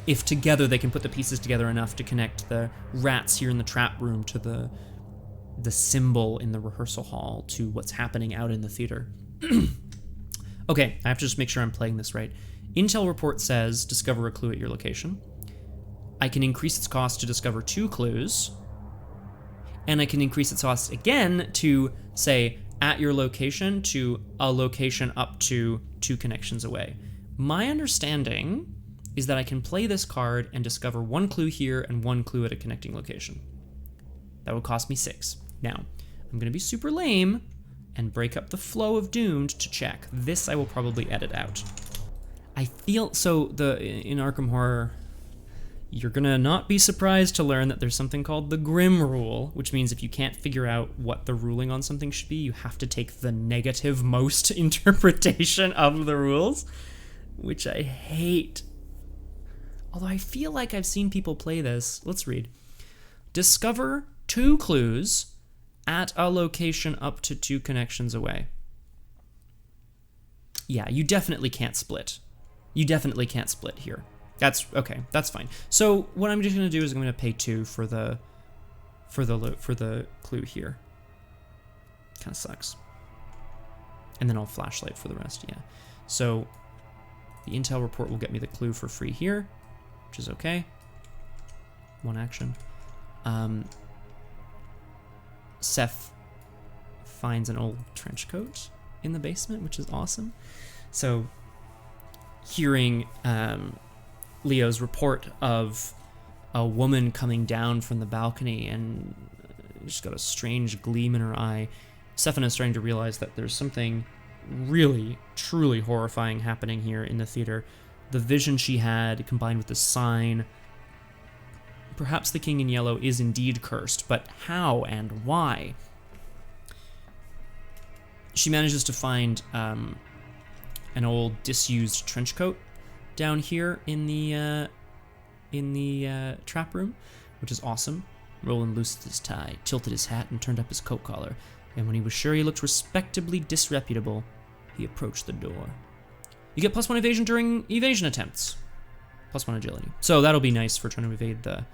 if together they can put the pieces together enough to connect the rats here in the trap room to the symbol in the rehearsal hall to what's happening out in the theater. Okay, I have to just make sure I'm playing this right. Intel report says, discover a clue at your location. I can increase its cost to discover 2 clues. And I can increase its cost again to, say, at your location to a location up to 2 connections away. My understanding is that I can play this card and discover 1 clue here and 1 clue at a connecting location. That would cost me 6. Now, I'm going to be super lame and break up the flow of Doomed to check. This I will probably edit out. I feel, so in Arkham Horror, you're gonna not be surprised to learn that there's something called the Grim Rule, which means if you can't figure out what the ruling on something should be, you have to take the negative most interpretation of the rules, which I hate. Although I feel like I've seen people play this. Let's read. Discover 2 clues at a location up to 2 connections away. Yeah, you definitely can't split. You definitely can't split here. That's okay. That's fine. So what I'm just gonna do is I'm gonna pay 2 for the clue here. Kind of sucks. And then I'll flashlight for the rest. Yeah. So the intel report will get me the clue for free here, which is okay. 1 action. Seth finds an old trench coat in the basement, which is awesome. So hearing Leo's report of a woman coming down from the balcony and she's got a strange gleam in her eye, Sefina's starting to realize that there's something really, truly horrifying happening here in the theater. The vision she had combined with the sign. Perhaps the King in Yellow is indeed cursed, but how and why? She manages to find an old disused trench coat down here in the trap room, which is awesome. Roland loosened his tie, tilted his hat, and turned up his coat collar. And when he was sure he looked respectably disreputable, he approached the door. You get +1 evasion during evasion attempts. +1 agility. So that'll be nice for trying to evade the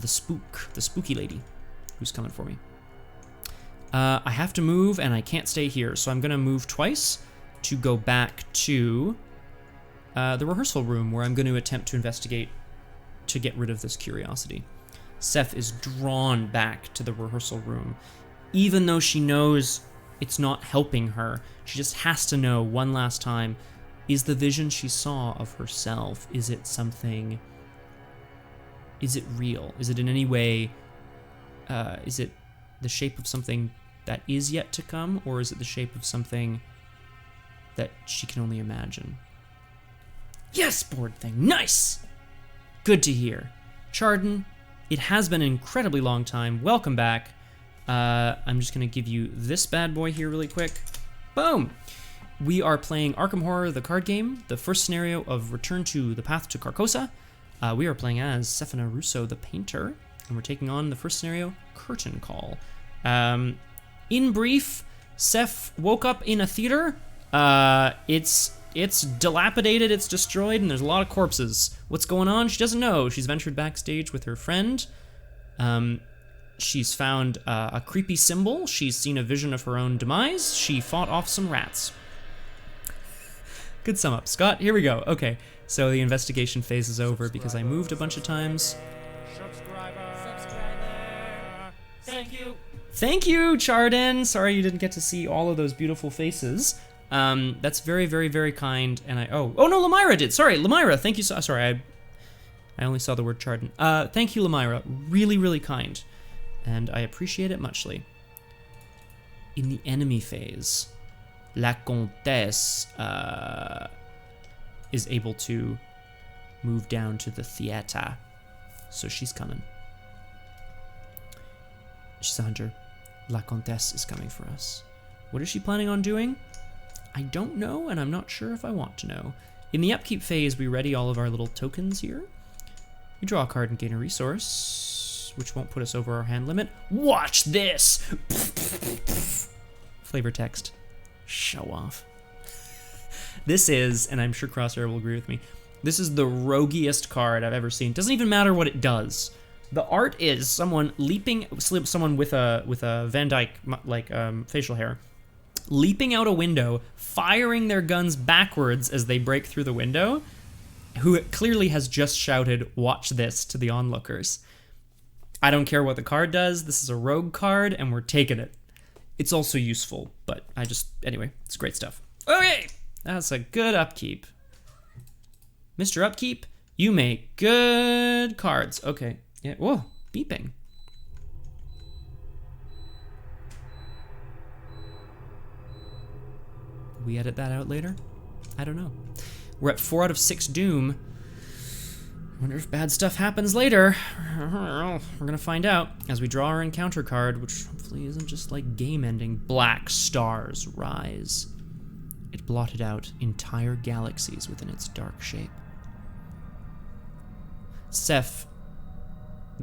spooky lady who's coming for me. I have to move and I can't stay here, so I'm gonna move twice to go back to the rehearsal room where I'm going to attempt to investigate to get rid of this curiosity. Seth is drawn back to the rehearsal room. Even though she knows it's not helping her, she just has to know one last time, is the vision she saw of herself, is it something, is it real? Is it in any way, is it the shape of something that is yet to come, or is it the shape of something that she can only imagine? Yes, board thing, nice! Good to hear. Chardon, it has been an incredibly long time. Welcome back. I'm just gonna give you this bad boy here really quick. Boom! We are playing Arkham Horror, the card game, the first scenario of Return to the Path to Carcosa. We are playing as Sefina Rousseau, the painter, and we're taking on the first scenario, Curtain Call. In brief, Seth woke up in a theater. It's dilapidated, it's destroyed, and there's a lot of corpses. What's going on? She doesn't know. She's ventured backstage with her friend. She's found a creepy symbol. She's seen a vision of her own demise. She fought off some rats. Good sum up. Scott, here we go. Okay, so the investigation phase is over because I moved a bunch of times. Subscriber. Thank you. Thank you, Chardin. Sorry you didn't get to see all of those beautiful faces. That's very, very, very kind. And oh no, Lamira did. Sorry, Lamira. Thank you. Sorry, I only saw the word Chardin. Thank you, Lamira. Really, really kind, and I appreciate it muchly. In the enemy phase, La Comtesse is able to move down to the theater, so she's coming. She's a hunter. La Comtesse is coming for us. What is she planning on doing? I don't know, and I'm not sure if I want to know. In the upkeep phase, we ready all of our little tokens here. We draw a card and gain a resource, which won't put us over our hand limit. Watch this! Flavor text. Show off. This is, and I'm sure Crosshair will agree with me, this is the roguiest card I've ever seen. Doesn't even matter what it does. The art is someone leaping, someone with a Van Dyke like facial hair, leaping out a window, firing their guns backwards as they break through the window, who clearly has just shouted, "Watch this," to the onlookers. I don't care what the card does. This is a rogue card, and we're taking it. It's also useful, but anyway, it's great stuff. Okay, that's a good upkeep. Mr. Upkeep, you make good cards. Okay, yeah, whoa, beeping. We edit that out later? I don't know. We're at 4 out of 6 Doom. I wonder if bad stuff happens later. We're gonna find out as we draw our encounter card, which hopefully isn't just like game-ending. Black stars rise. It blotted out entire galaxies within its dark shape. Seth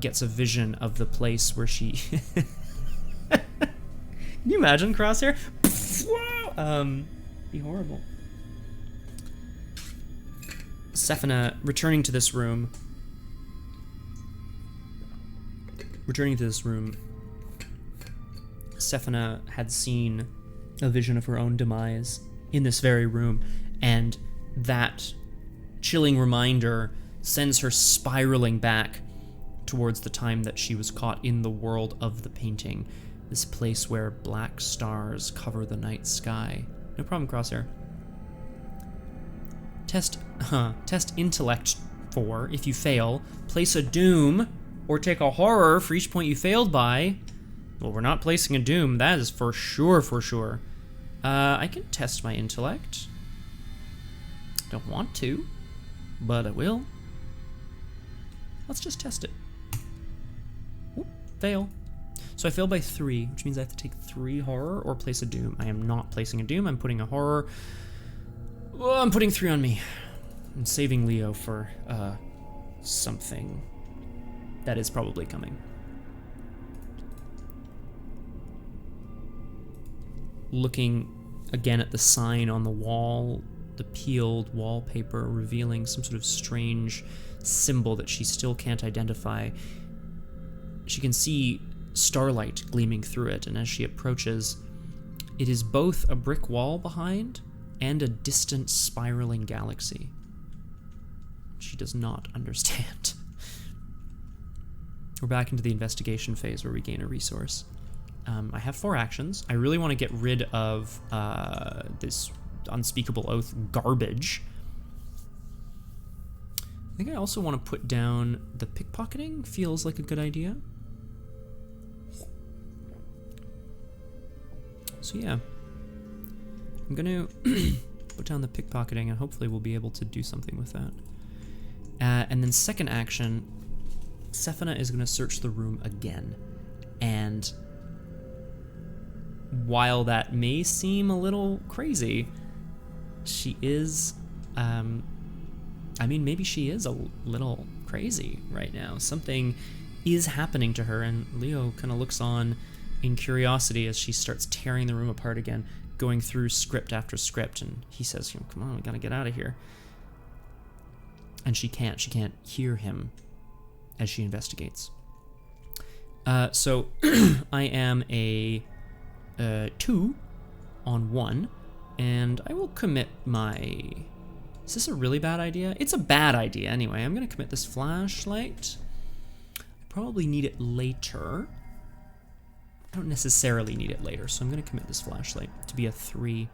gets a vision of the place where she... Can you imagine, Crosshair? Be horrible. Sefina returning to this room. Sefina had seen a vision of her own demise in this very room, and that chilling reminder sends her spiraling back towards the time that she was caught in the world of the painting, this place where black stars cover the night sky. No problem, Crosshair. Test intellect 4. If you fail, place a doom or take a horror for each point you failed by. Well, we're not placing a doom. That is for sure. I can test my intellect. Don't want to, but I will. Let's just test it. Oop, fail. So I failed by 3, which means I have to take 3 horror or place a doom. I am not placing a doom. I'm putting a horror. Well, I'm putting 3 on me. I'm saving Leo for something that is probably coming. Looking again at the sign on the wall, the peeled wallpaper revealing some sort of strange symbol that she still can't identify. She can see starlight gleaming through it, and as she approaches, it is both a brick wall behind and a distant spiraling galaxy. She does not understand. We're back into the investigation phase where we gain a resource. I have 4 actions. I really want to get rid of this unspeakable oath garbage. I think I also want to put down the pickpocketing. Feels like a good idea. So yeah, I'm gonna put down the pickpocketing and hopefully we'll be able to do something with that. And then second action, Sefina is gonna search the room again. And while that may seem a little crazy, she is, maybe she is a little crazy right now. Something is happening to her, and Leo kind of looks on in curiosity as she starts tearing the room apart again, going through script after script, and he says, come on, we gotta get out of here. And she can't hear him as she investigates. So I am a 2 on 1, and I will commit my Is this a really bad idea? It's a bad idea anyway. I'm gonna commit this flashlight. I probably need it later. I don't necessarily need it later, so I'm gonna commit this flashlight to be a 3.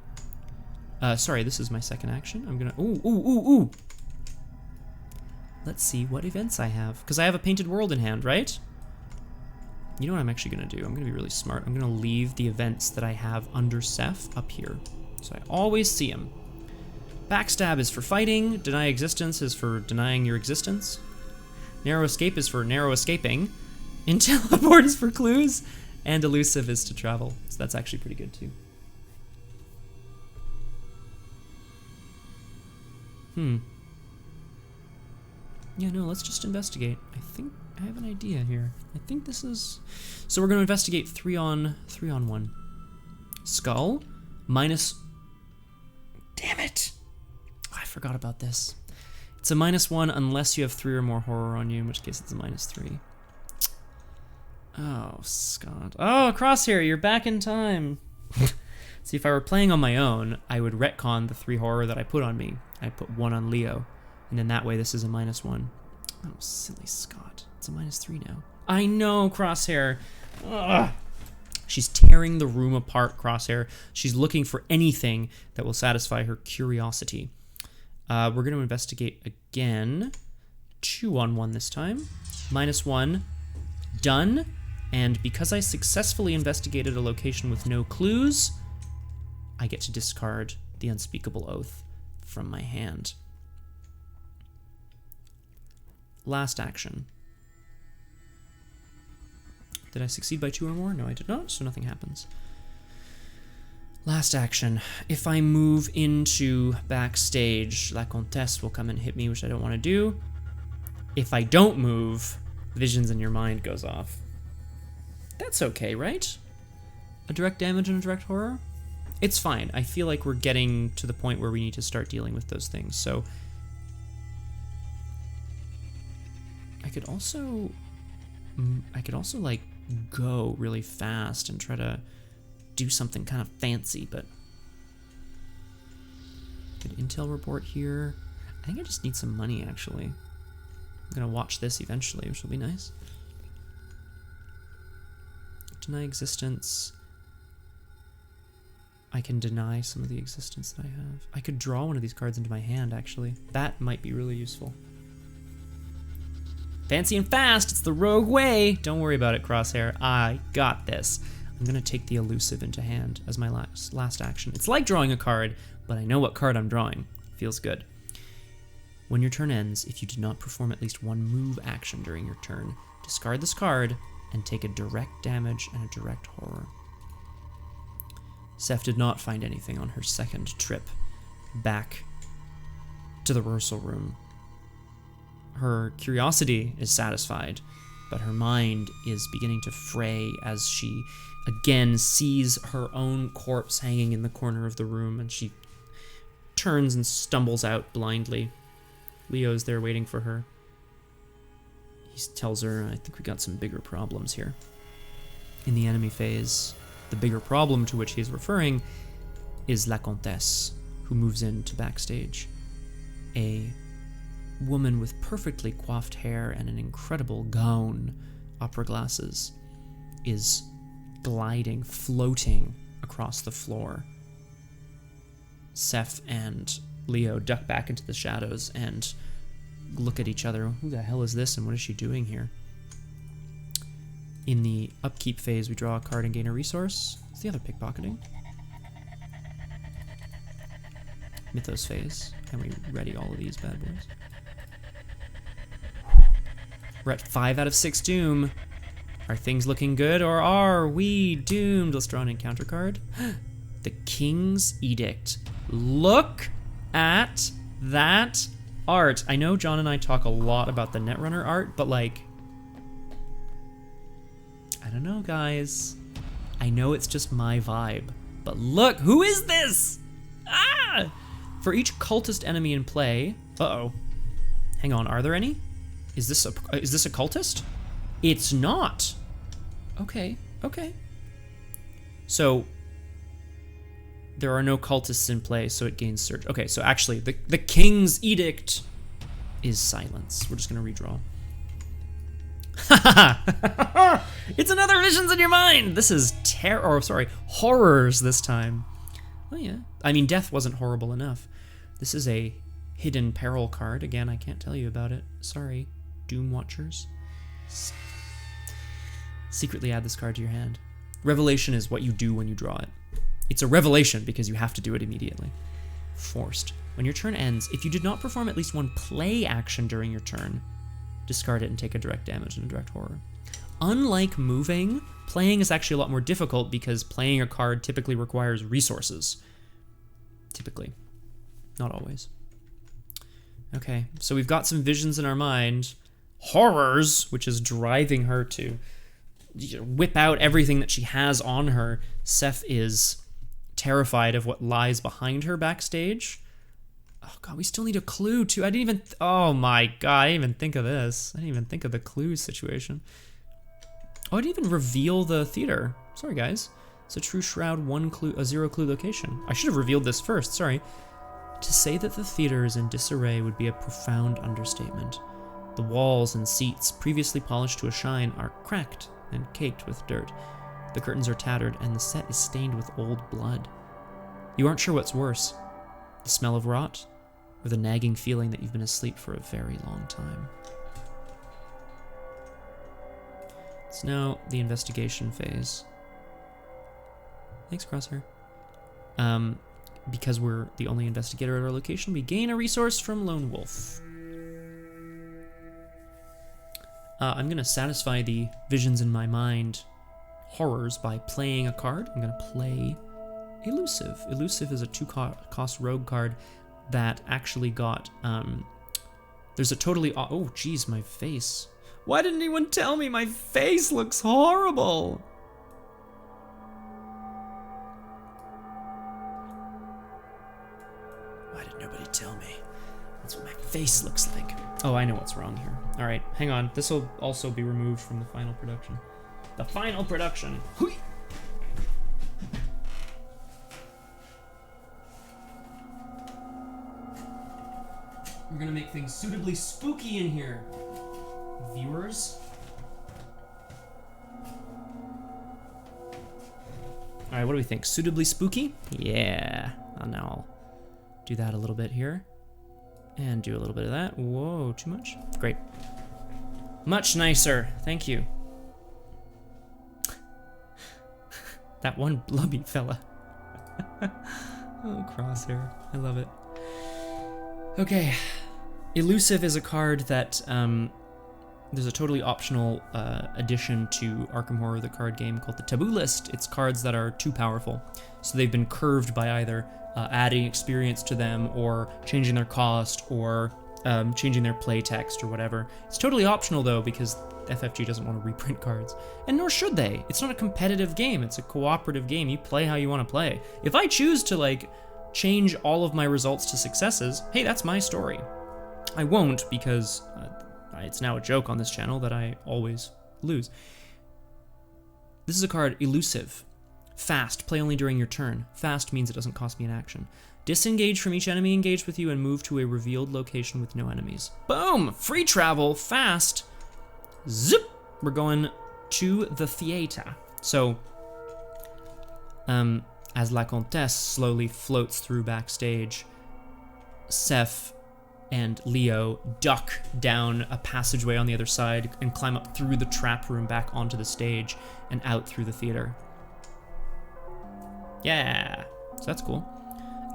Sorry, this is my second action. I'm gonna, ooh. Let's see what events I have, because I have a painted world in hand, right? You know what I'm actually gonna do? I'm gonna be really smart. I'm gonna leave the events that I have under Seth up here, so I always see them. Backstab is for fighting, deny existence is for denying your existence, narrow escape is for narrow escaping, teleport is for clues, and elusive is to travel. So that's actually pretty good too. Yeah, no, let's just investigate. I think I have an idea here. I think this is... So we're gonna investigate 3 on 1. Skull, minus... Damn it! I forgot about this. It's a -1 unless you have 3 or more horror on you, in which case it's a -3. Oh, Scott. Oh, Crosshair, you're back in time. See, if I were playing on my own, I would retcon the 3 horror that I put on me. I put 1 on Leo, and then that way this is a -1. Oh, silly Scott. It's a -3 now. I know, Crosshair. Ugh. She's tearing the room apart, Crosshair. She's looking for anything that will satisfy her curiosity. We're going to investigate again. 2 on 1 this time. -1. Done. And because I successfully investigated a location with no clues, I get to discard the unspeakable oath from my hand. Last action. Did I succeed by 2 or more? No, I did not, so nothing happens. Last action. If I move into backstage, La Comtesse will come and hit me, which I don't want to do. If I don't move, Visions in Your Mind goes off. That's okay, right? A direct damage and a direct horror? It's fine. I feel like we're getting to the point where we need to start dealing with those things, so... I could also, like, go really fast and try to do something kind of fancy, but... Good intel report here. I think I just need some money, actually. I'm gonna watch this eventually, which will be nice. Deny existence. I can deny some of the existence that I have. I could draw one of these cards into my hand, actually. That might be really useful. Fancy and fast, it's the rogue way. Don't worry about it, Crosshair. I got this. I'm gonna take the elusive into hand as my last action. It's like drawing a card, but I know what card I'm drawing. Feels good. When your turn ends, if you did not perform at least 1 move action during your turn, discard this card and take a direct damage and a direct horror. Seth did not find anything on her second trip back to the rehearsal room. Her curiosity is satisfied, but her mind is beginning to fray as she again sees her own corpse hanging in the corner of the room, and she turns and stumbles out blindly. Leo's there waiting for her. He tells her, I think we got some bigger problems here. In the enemy phase, the bigger problem to which he's referring is La Comtesse, who moves into backstage. A woman with perfectly coiffed hair and an incredible gown, opera glasses, is gliding, floating across the floor. Seth and Leo duck back into the shadows and look at each other. Who the hell is this and what is she doing here? In the upkeep phase, we draw a card and gain a resource. What's the other pickpocketing? Mythos phase. And we ready all of these bad boys. We're at 5 out of 6 doom. Are things looking good or are we doomed? Let's draw an encounter card. The King's Edict. Look at that art. I know John and I talk a lot about the Netrunner art, but like, I don't know, guys. I know it's just my vibe, but look, who is this? Ah! For each cultist enemy in play, uh-oh. Hang on, are there any? Is this a cultist? It's not. Okay, okay. So, There are no cultists in play, so it gains surge. Okay, so actually, the king's edict is silence. We're just gonna redraw. It's another visions in your mind. This is horrors this time. Oh yeah, I mean death wasn't horrible enough. This is a hidden peril card. Again, I can't tell you about it. Sorry, Doom Watchers. Secretly add this card to your hand. Revelation is what you do when you draw it. It's a revelation because you have to do it immediately. Forced. When your turn ends, if you did not perform at least one play action during your turn, discard it and take a direct damage and a direct horror. Unlike moving, playing is actually a lot more difficult because playing a card typically requires resources. Typically. Not always. Okay, so we've got some visions in our mind. Horrors, which is driving her to whip out everything that she has on her. Seth is terrified of what lies behind her backstage. Oh god, we still need a clue too. Oh my god, I didn't even think of this. I didn't even think of the clue situation. Oh, I didn't even reveal the theater. Sorry guys. It's a true shroud, 1 clue, a 0 clue location. I should have revealed this first, sorry. To say that the theater is in disarray would be a profound understatement. The walls and seats, previously polished to a shine, are cracked and caked with dirt. The curtains are tattered and the set is stained with old blood. You aren't sure what's worse, the smell of rot or the nagging feeling that you've been asleep for a very long time. It's now the investigation phase. Thanks, Crosshair. Because we're the only investigator at our location, we gain a resource from Lone Wolf. I'm gonna satisfy the visions in my mind horrors by playing a card. I'm gonna play Elusive. Elusive is a 2-cost rogue card that actually got, there's a totally, oh geez, my face. Why didn't anyone tell me my face looks horrible? Why did nobody tell me? That's what my face looks like. Oh, I know what's wrong here. All right, hang on. This will also be removed from the final production. The final production. Hui! We're gonna make things suitably spooky in here, viewers. All right, what do we think? Suitably spooky? Yeah. And now I'll do that a little bit here. And do a little bit of that. Whoa, too much? Great. Much nicer. Thank you. That one blubby fella. Oh, Crosshair. I love it. Okay. Elusive is a card that, there's a totally optional addition to Arkham Horror, the card game, called the Taboo List. It's cards that are too powerful. So they've been curved by either adding experience to them, or changing their cost, or changing their play text, or whatever. It's totally optional though, because FFG doesn't want to reprint cards. And nor should they. It's not a competitive game, it's a cooperative game. You play how you want to play. If I choose to like change all of my results to successes, hey, that's my story. I won't, because it's now a joke on this channel that I always lose. This is a card, Elusive. Fast, play only during your turn. Fast means it doesn't cost me an action. Disengage from each enemy engaged with you and move to a revealed location with no enemies. Boom! Free travel, fast. Zip! We're going to the theater. So, as La Comtesse slowly floats through backstage, Seth and Leo duck down a passageway on the other side and climb up through the trap room back onto the stage and out through the theater. Yeah, so that's cool.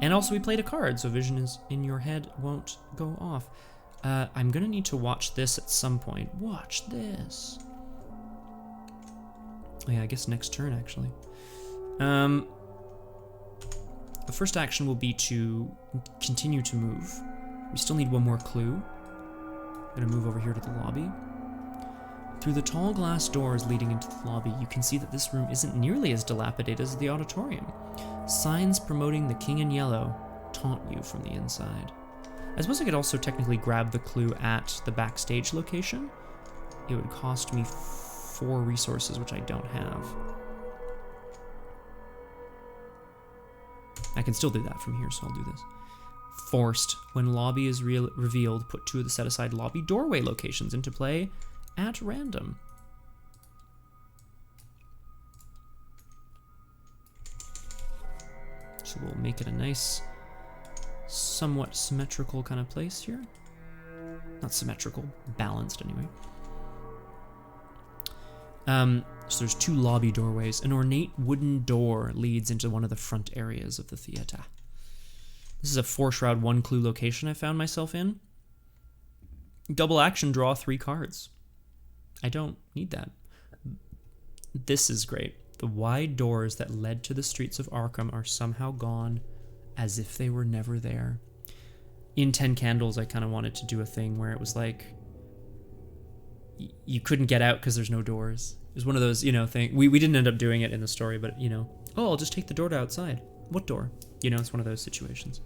And also we played a card, so vision is in your head won't go off. I'm gonna need to watch this at some point. Watch this. Oh yeah, I guess next turn actually. The first action will be to continue to move. We still need one more clue. I'm gonna move over here to the lobby. Through the tall glass doors leading into the lobby, you can see that this room isn't nearly as dilapidated as the auditorium. Signs promoting the King in Yellow taunt you from the inside. I suppose I could also technically grab the clue at the backstage location. It would cost me 4 resources, which I don't have. can still do that from here, so I'll do this. Forced. When lobby is revealed, put 2 of the set-aside lobby doorway locations into play at random. So we'll make it a nice, somewhat symmetrical kind of place here. Not symmetrical, balanced anyway. So there's 2 lobby doorways. An ornate wooden door leads into one of the front areas of the theater. This is a 4-shroud, 1-clue location I found myself in. Double action, draw 3 cards. I don't need that. This is great. The wide doors that led to the streets of Arkham are somehow gone, as if they were never there. In 10 Candles, I kind of wanted to do a thing where it was like, you couldn't get out because there's no doors. It was one of those, thing. We didn't end up doing it in the story, but, oh, I'll just take the door to outside. What door? It's one of those situations.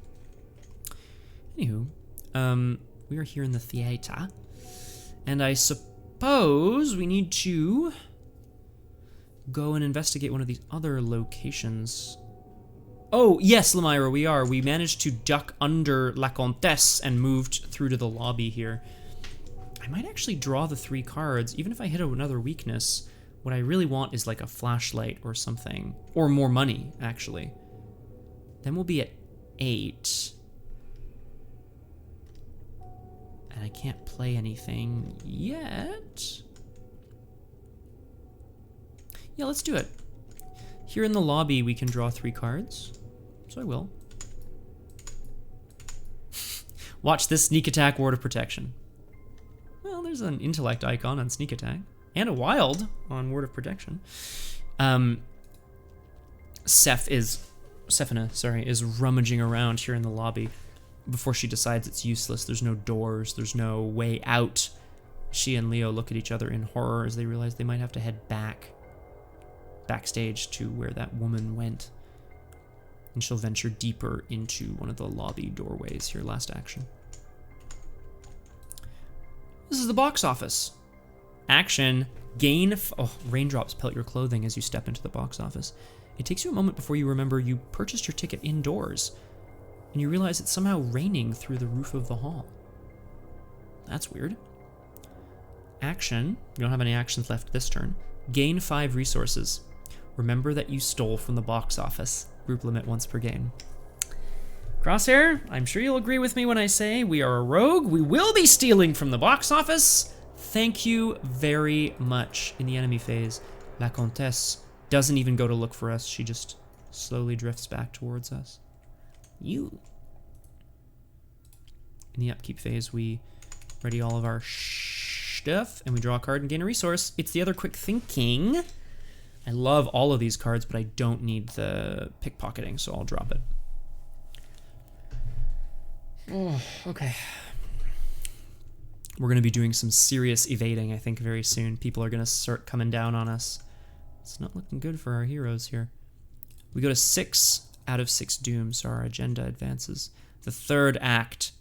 Anywho, we are here in the theater, and I suppose we need to go and investigate one of these other locations. Oh, yes, Lemira, we are. We managed to duck under La Comtesse and moved through to the lobby here. I might actually draw the 3 cards, even if I hit another weakness. What I really want is like a flashlight or something, or more money, actually. Then we'll be at 8. And I can't play anything yet. Yeah, let's do it. Here in the lobby, we can draw 3 cards. So I will. Watch this sneak attack, ward of protection. Well, there's an intellect icon on sneak attack. And a wild on ward of protection. Sefina is rummaging around here in the lobby before she decides it's useless. There's no doors. There's no way out. She and Leo look at each other in horror as they realize they might have to head backstage to where that woman went. And she'll venture deeper into one of the lobby doorways here. Last action. This is the box office. Action. Raindrops pelt your clothing as you step into the box office. It takes you a moment before you remember you purchased your ticket indoors, and you realize it's somehow raining through the roof of the hall. That's weird. Action. You don't have any actions left this turn. Gain 5 resources. Remember that you stole from the box office. Group limit once per game. Crosshair, I'm sure you'll agree with me when I say we are a rogue. We will be stealing from the box office. Thank you very much. In the enemy phase, La Comtesse doesn't even go to look for us. She just slowly drifts back towards us. In the upkeep phase, we ready all of our stuff, and we draw a card and gain a resource. It's the other quick thinking. I love all of these cards, but I don't need the pickpocketing, so I'll drop it. Oh, okay. We're going to be doing some serious evading, I think, very soon. People are going to start coming down on us. It's not looking good for our heroes here. We go to 6 out of 6 dooms, so our agenda advances. The 3rd act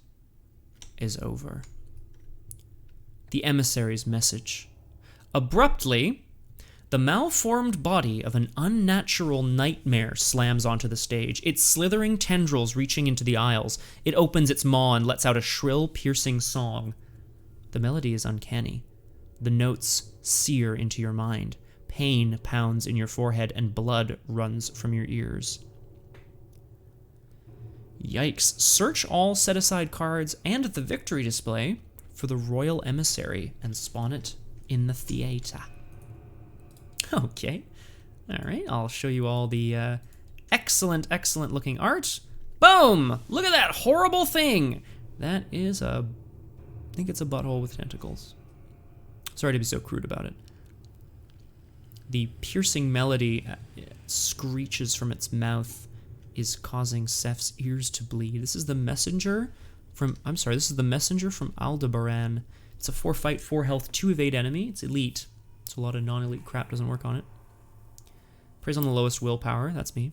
is over. The emissary's message. Abruptly, the malformed body of an unnatural nightmare slams onto the stage, its slithering tendrils reaching into the aisles. It opens its maw and lets out a shrill, piercing song. The melody is uncanny. The notes sear into your mind. Pain pounds in your forehead and blood runs from your ears. Yikes. Search all set-aside cards and the victory display for the Royal Emissary and spawn it in the theater. Okay. All right, I'll show you all the excellent looking art. Boom! Look at that horrible thing! That is I think it's a butthole with tentacles. Sorry to be so crude about it. The piercing melody screeches from its mouth is causing Seth's ears to bleed. This is the messenger from Aldebaran. It's a 4-fight, 4 health, 2 evade enemy. It's elite. So a lot of non-elite crap doesn't work on it. Preys on the lowest willpower. That's me.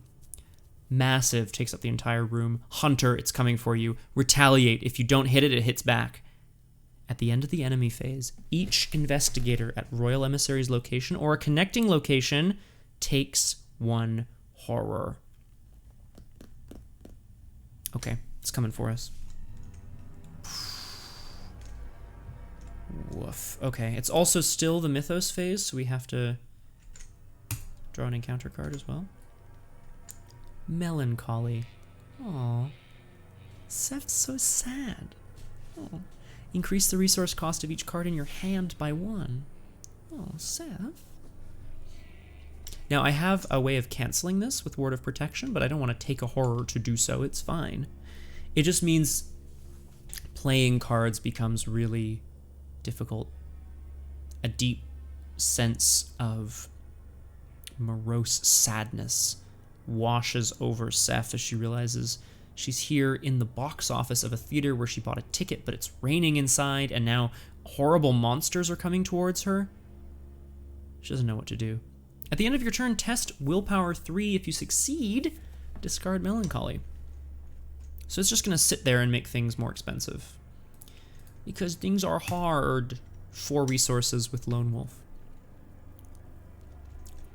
Massive. Takes up the entire room. Hunter. It's coming for you. Retaliate. If you don't hit it, it hits back. At the end of the enemy phase, each investigator at Royal Emissary's location or a connecting location takes 1 horror. Okay, it's coming for us. Woof. Okay, it's also still the mythos phase, so we have to draw an encounter card as well. Melancholy. Aww. Seth's so sad. Aww. Increase the resource cost of each card in your hand by 1. Oh, Seth. Now, I have a way of canceling this with Word of Protection, but I don't want to take a horror to do so. It's fine. It just means playing cards becomes really difficult. A deep sense of morose sadness washes over Seth as she realizes she's here in the box office of a theater where she bought a ticket, but it's raining inside, and now horrible monsters are coming towards her. She doesn't know what to do. At the end of your turn, test Willpower 3. If you succeed, discard Melancholy. So it's just going to sit there and make things more expensive. Because things are hard. 4 resources with Lone Wolf.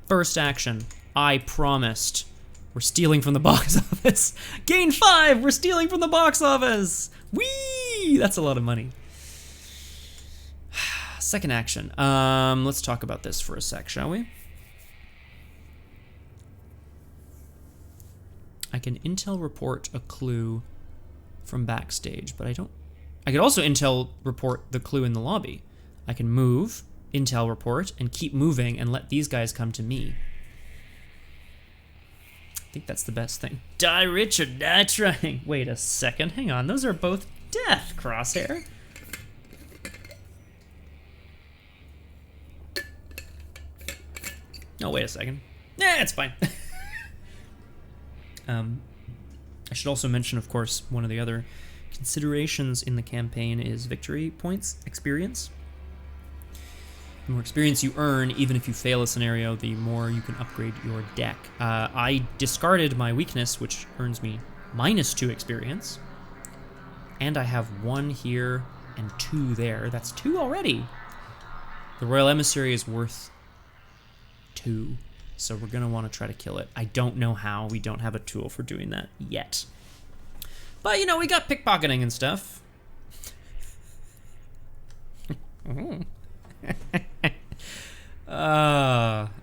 First action. I promised. We're stealing from the box office. Gain 5! We're stealing from the box office! Whee! That's a lot of money. Second action. Let's talk about this for a sec, shall we? I can intel report a clue from backstage, but I don't... I could also intel report the clue in the lobby. I can move, intel report, and keep moving and let these guys come to me. I think that's the best thing. Die rich or die trying. Wait a second, hang on. Those are both death, Crosshair. Oh, wait a second. Yeah, it's fine. I should also mention, of course, one of the other considerations in the campaign is victory points, experience. The more experience you earn, even if you fail a scenario, the more you can upgrade your deck. I discarded my weakness, which earns me -2 experience. And I have 1 here and 2 there. That's 2 already. The Royal Emissary is worth 2. So we're going to want to try to kill it. I don't know how. We don't have a tool for doing that yet. But, you know, we got pickpocketing and stuff.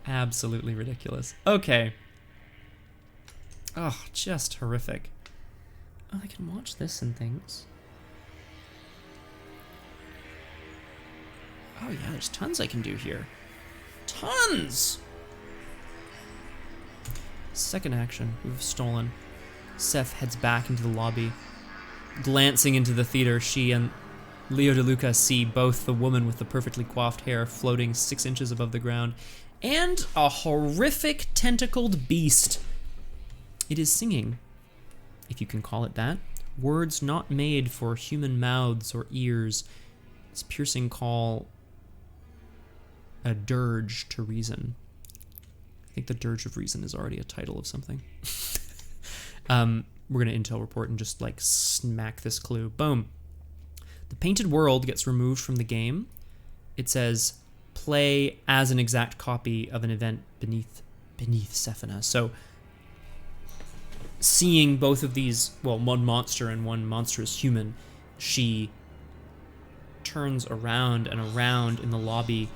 Absolutely ridiculous. Okay. Oh, just horrific. Oh, I can watch this and things. Oh yeah, there's tons I can do here. Tons! Second action, we've stolen. Seth heads back into the lobby. Glancing into the theater, she and Leo DeLuca see both the woman with the perfectly coiffed hair floating 6 inches above the ground and a horrific tentacled beast. It is singing, if you can call it that, words not made for human mouths or ears. Its piercing call, a dirge to reason. I think the Dirge of Reason is already a title of something. We're going to intel report and just like smack this clue. Boom. The painted world gets removed from the game. It says play as an exact copy of an event beneath Sefina. So seeing both of these, well, one monster and one monstrous human, she turns around and around in the lobby.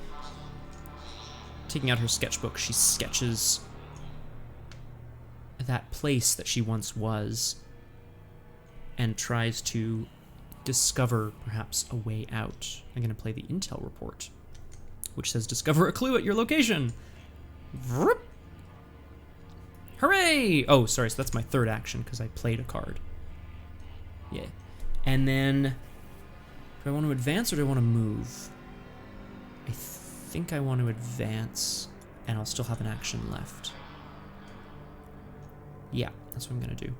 Taking out her sketchbook, she sketches that place that she once was and tries to discover perhaps a way out. I'm going to play the intel report, which says discover a clue at your location. Vroom. Hooray! Oh, sorry, so that's my third action because I played a card. Yeah. And then, do I want to advance or do I want to move? I think I want to advance, and I'll still have an action left. Yeah, that's what I'm going to do.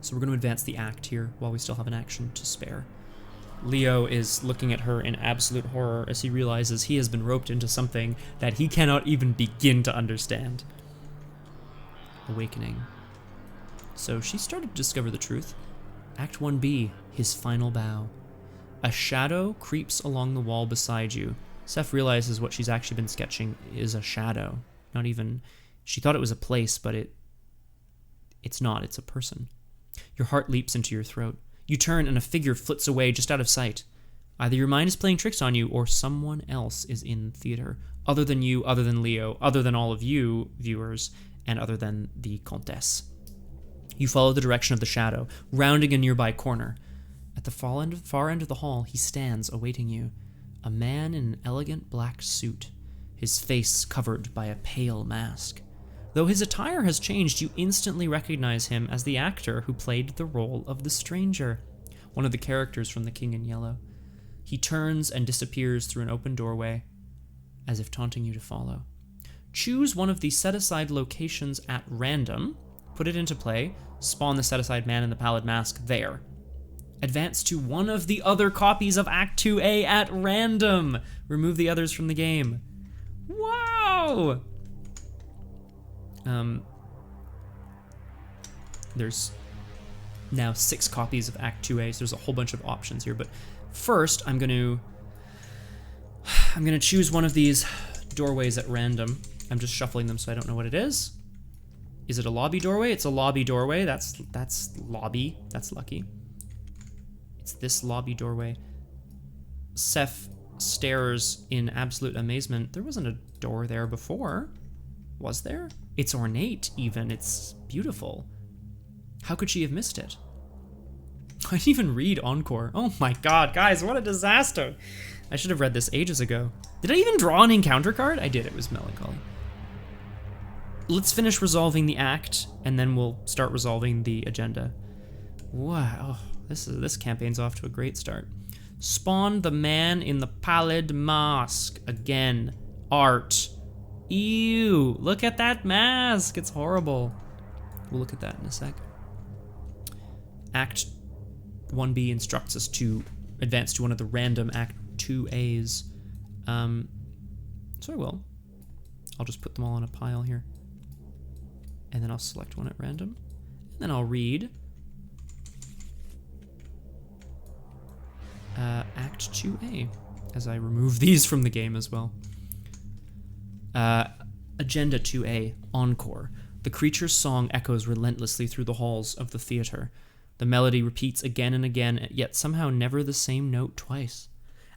So we're going to advance the act here while we still have an action to spare. Leo is looking at her in absolute horror as he realizes he has been roped into something that he cannot even begin to understand. Awakening. So she started to discover the truth. Act 1B, his final bow. A shadow creeps along the wall beside you. Seth realizes what she's actually been sketching is a shadow. Not even... She thought it was a place, but it's not. It's a person. Your heart leaps into your throat. You turn and a figure flits away just out of sight. Either your mind is playing tricks on you or someone else is in theater. Other than you, other than Leo, other than all of you, viewers, and other than the Comtesse. You follow the direction of the shadow, rounding a nearby corner. At the far end of the hall, he stands awaiting you. A man in an elegant black suit, his face covered by a pale mask. Though his attire has changed, you instantly recognize him as the actor who played the role of the stranger, one of the characters from The King in Yellow. He turns and disappears through an open doorway, as if taunting you to follow. Choose one of the set-aside locations at random, put it into play, spawn the set-aside man in the pallid mask there. Advance to one of the other copies of Act 2A at random. Remove the others from the game. Wow! There's now 6 copies of Act 2A, so there's a whole bunch of options here, but first I'm gonna choose one of these doorways at random. I'm just shuffling them so I don't know what it is. Is it a lobby doorway? It's a lobby doorway. That's lobby. That's lucky. It's this lobby doorway. Seth stares in absolute amazement. There wasn't a door there before, was there? It's ornate even. It's beautiful. How could she have missed it? I didn't even read Encore. Oh my god, guys, what a disaster. I should have read this ages ago. Did I even draw an encounter card? I did, it was melancholy. Let's finish resolving the act, and then we'll start resolving the agenda. Wow, this campaign's off to a great start. Spawn the man in the pallid mask. Again, art. Ew, look at that mask, it's horrible. We'll look at that in a sec. Act 1B instructs us to advance to one of the random Act 2As. So I will. I'll just put them all in a pile here. And then I'll select one at random. And then I'll read Act 2A as I remove these from the game as well. Agenda 2A, Encore. The creature's song echoes relentlessly through the halls of the theater. The melody repeats again and again, yet somehow never the same note twice.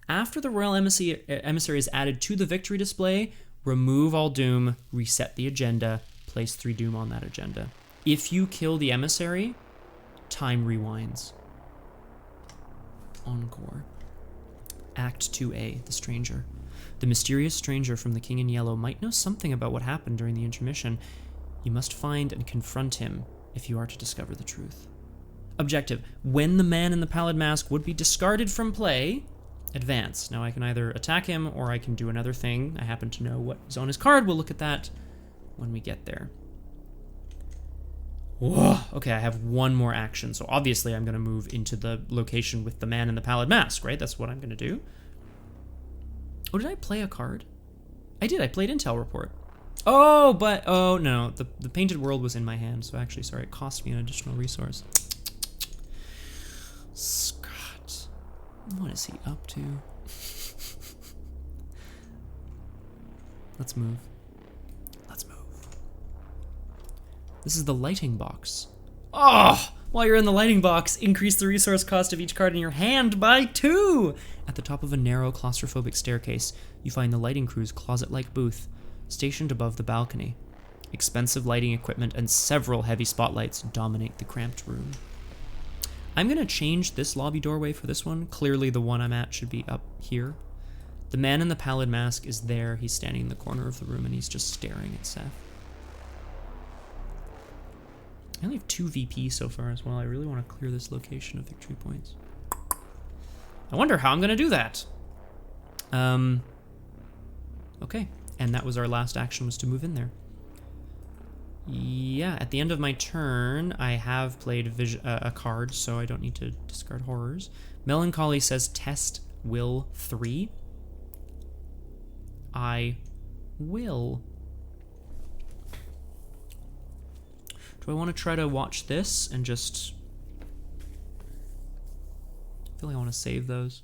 After the royal emissary is added to the victory display, remove all doom, reset the agenda, place 3 doom on that agenda. If you kill the emissary, time rewinds. Encore. Act 2A, The Stranger. The mysterious stranger from The King in Yellow might know something about what happened during the intermission. You must find and confront him if you are to discover the truth. Objective: when the man in the pallid mask would be discarded from play, advance. Now I can either attack him or I can do another thing. I happen to know what is on his card. We'll look at that when we get there. Whoa. Okay, I have one more action, so obviously I'm going to move into the location with the man in the pallid mask, right? That's what I'm going to do. Oh, did I play a card? I did, I played Intel Report. Oh, but, oh, no, the Painted World was in my hand, so actually, sorry, it cost me an additional resource. Scott, what is he up to? Let's move. Let's move. This is the lighting box. Oh! While you're in the lighting box, increase the resource cost of each card in your hand by 2! At the top of a narrow, claustrophobic staircase, you find the lighting crew's closet-like booth, stationed above the balcony. Expensive lighting equipment and several heavy spotlights dominate the cramped room. I'm going to change this lobby doorway for this one. Clearly the one I'm at should be up here. The man in the pallid mask is there. He's standing in the corner of the room and he's just staring at Seth. I only have 2 VP so far as well. I really want to clear this location of victory points. I wonder how I'm going to do that. Okay, and that was our last action, was to move in there. Yeah, at the end of my turn, I have played a card, so I don't need to discard horrors. Melancholy says test will 3. I will. Do I want to try to watch this and just... I feel like I want to save those.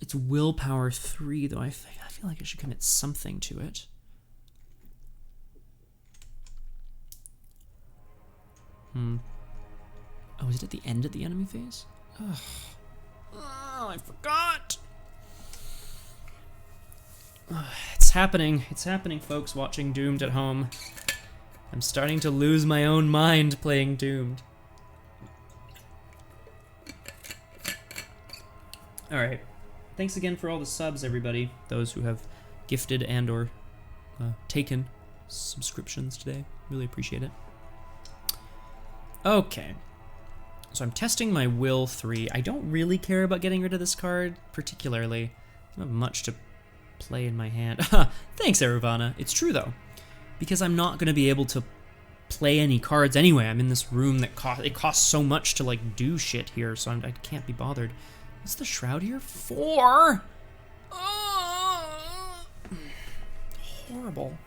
It's willpower 3, though. I feel like I should commit something to it. Oh, is it at the end of the enemy phase? Ugh. Oh, I forgot. It's happening. It's happening, folks, watching Doomed at home. I'm starting to lose my own mind playing Doomed. Alright. Thanks again for all the subs, everybody. Those who have gifted and or taken subscriptions today. Really appreciate it. Okay. So I'm testing my Will 3. I don't really care about getting rid of this card, particularly. I don't have much to play in my hand. Thanks, Eravana. It's true, though. Because I'm not going to be able to play any cards anyway. I'm in this room that costs so much to, like, do shit here, so I can't be bothered. What's the shroud here? 4! Horrible.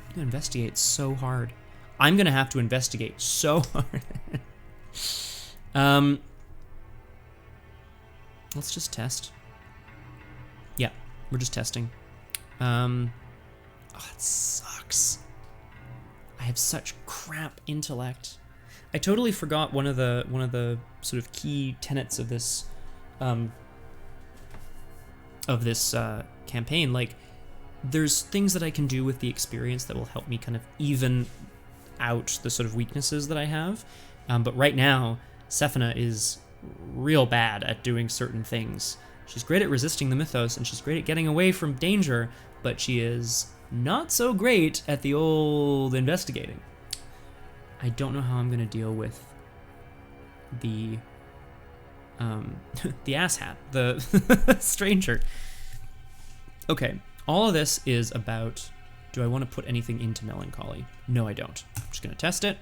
I'm gonna investigate so hard. I'm gonna have to investigate so hard. Let's just test. Yeah, we're just testing. Oh, it sucks. I have such crap intellect. I totally forgot one of the sort of key tenets of this campaign. Like, there's things that I can do with the experience that will help me kind of even out the sort of weaknesses that I have. But right now, Sefina is real bad at doing certain things. She's great at resisting the mythos, and she's great at getting away from danger, but she is not so great at the old investigating. I don't know how I'm gonna deal with the the asshat, the stranger. Okay, all of this is about, do I want to put anything into melancholy? No, I don't. I'm just gonna test it.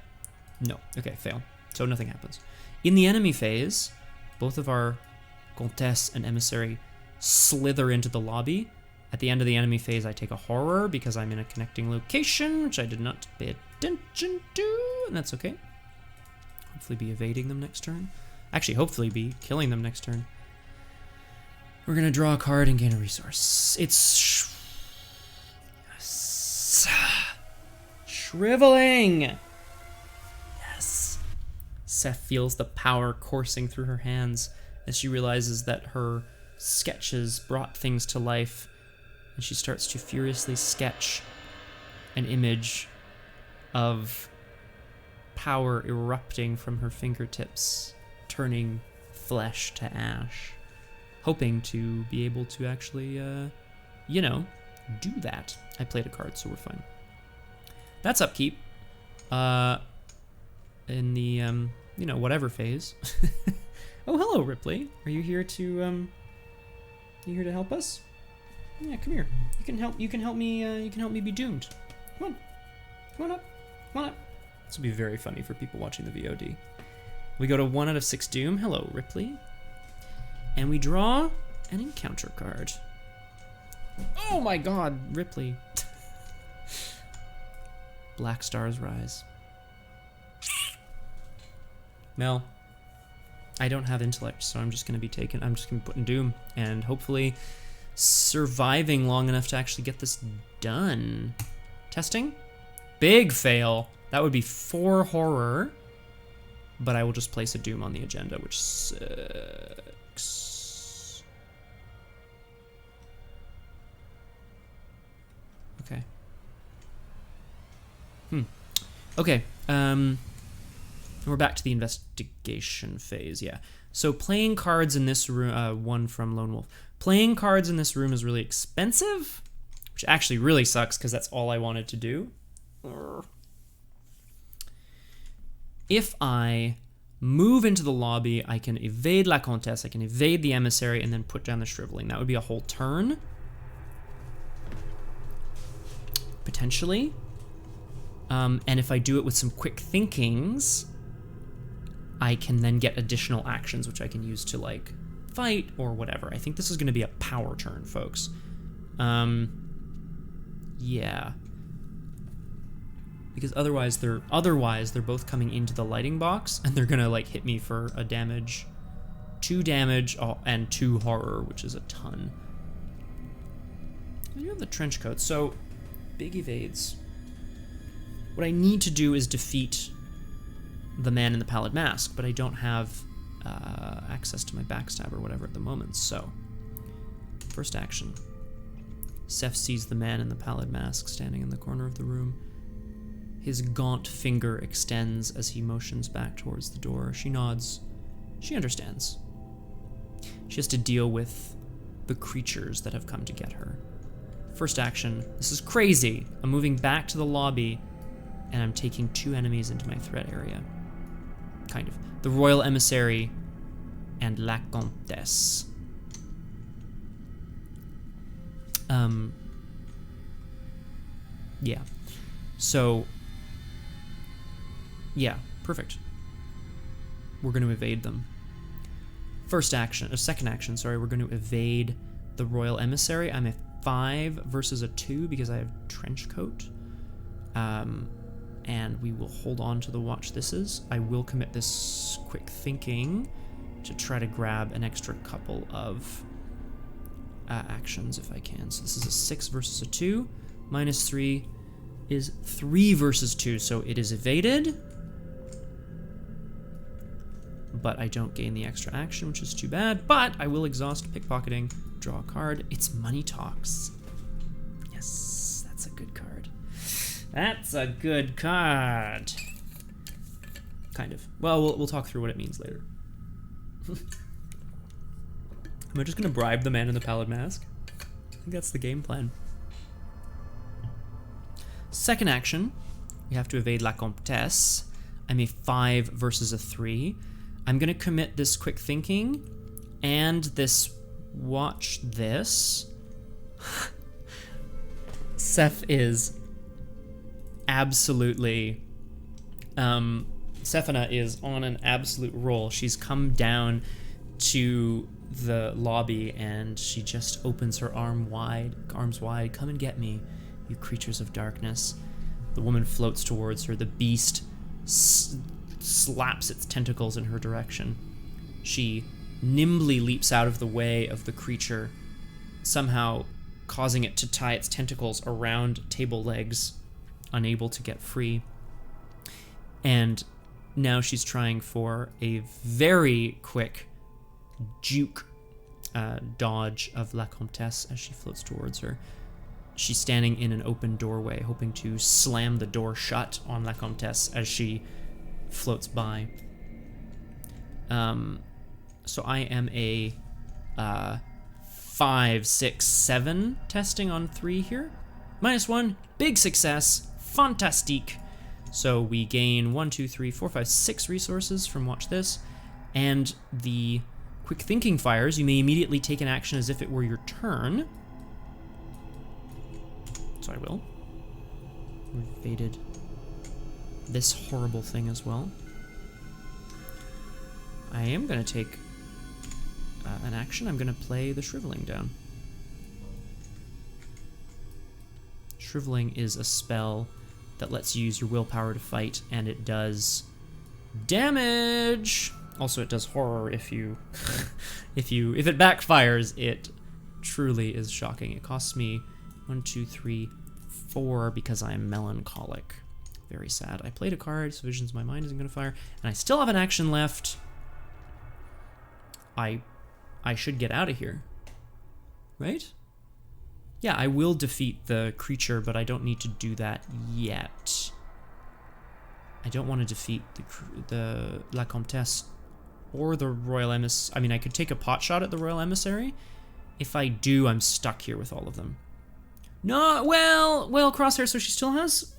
No, okay, fail. So nothing happens. In the enemy phase, both of our Comtesse and Emissary slither into the lobby. At the end of the enemy phase, I take a horror because I'm in a connecting location, which I did not pay attention to, and that's okay. Hopefully be evading them next turn. Actually, hopefully be killing them next turn. We're gonna draw a card and gain a resource. It's shriveling! Yes. Seth feels the power coursing through her hands as she realizes that her sketches brought things to life, and she starts to furiously sketch an image of power erupting from her fingertips, turning flesh to ash, hoping to be able to actually, you know, do that. I played a card, so we're fine. That's upkeep. In the, you know, whatever phase. Oh, hello, Ripley. Are you here to, you here to help us? Yeah, come here. You can help me, you can help me be doomed. Come on. Come on up. Come on up. This will be very funny for people watching the VOD. We go to 1 out of 6 doom. Hello, Ripley. And we draw an encounter card. Oh my god, Ripley. Black Stars Rise. Well, I don't have intellect, so I'm just going to be taking, I'm just going to be putting doom, and hopefully surviving long enough to actually get this done. Testing? Big fail. That would be 4 horror, but I will just place a doom on the agenda, which sucks. Okay. Okay, we're back to the investigation phase, yeah. So playing cards in this room, one from Lone Wolf. Playing cards in this room is really expensive, which actually really sucks because that's all I wanted to do. If I move into the lobby, I can evade La Comtesse, I can evade the Emissary, and then put down the Shriveling. That would be a whole turn. Potentially. And if I do it with some quick thinkings, I can then get additional actions, which I can use to, like, fight or whatever. I think this is going to be a power turn, folks. Yeah. Because otherwise they're both coming into the lighting box, and they're going to, like, hit me for a damage, 2 damage, and 2 horror, which is a ton. I do have the trench coat, so big evades. What I need to do is defeat the man in the pallid mask, but I don't have access to my backstab or whatever at the moment, so first action. Seth sees the man in the pallid mask standing in the corner of the room. His gaunt finger extends as he motions back towards the door. She nods. She understands. She has to deal with the creatures that have come to get her. First action. This is crazy. I'm moving back to the lobby, and I'm taking 2 enemies into my threat area. Kind of. The Royal Emissary and La Comtesse. Yeah. So, yeah, perfect. We're going to evade them. Second action, sorry, we're going to evade the Royal Emissary. I'm a 5 versus a 2 because I have trench coat. And we will hold on to the watch thises. I will commit this quick thinking to try to grab an extra couple of actions if I can. So this is a 6 versus a 2. Minus 3 is 3 versus 2, so it is evaded. But I don't gain the extra action, which is too bad. But I will exhaust pickpocketing, draw a card. It's Money Talks. Yes, that's a good card. That's a good card. Kind of. Well, we'll talk through what it means later. Am I just gonna bribe the man in the pallid mask? I think that's the game plan. Second action, we have to evade La Comtesse. I'm a 5 versus a 3. I'm gonna commit this quick thinking and this watch this. Seth is absolutely, Sefina is on an absolute roll. She's come down to the lobby and she just opens her arms wide. Come and get me, you creatures of darkness. The woman floats towards her. The beast slaps its tentacles in her direction. She nimbly leaps out of the way of the creature, somehow causing it to tie its tentacles around table legs, unable to get free. And now she's trying for a very quick juke dodge of La Comtesse as she floats towards her. She's standing in an open doorway, hoping to slam the door shut on La Comtesse as she floats by. So I am a 5, 6, 7 testing on 3 here. -1, big success, fantastique. So we gain 1, 2, 3, 4, 5, 6 resources from watch this, and the quick thinking fires. You may immediately take an action as if it were your turn. So I will. We've evaded this horrible thing as well. I am going to take an action. I'm going to play the Shriveling down. Shriveling is a spell that lets you use your willpower to fight, and it does damage. Also, it does horror if you if it backfires. It truly is shocking. It costs me 1, 2, 3, 4 because I am melancholic. Very sad. I played a card, so Visions of My Mind isn't going to fire, and I still have an action left. I should get out of here, right? Yeah, I will defeat the creature, but I don't need to do that yet. I don't want to defeat the La Comtesse or the Royal Emissary. I mean, I could take a pot shot at the Royal Emissary. If I do, I'm stuck here with all of them. No, well, Crosshair. So she still has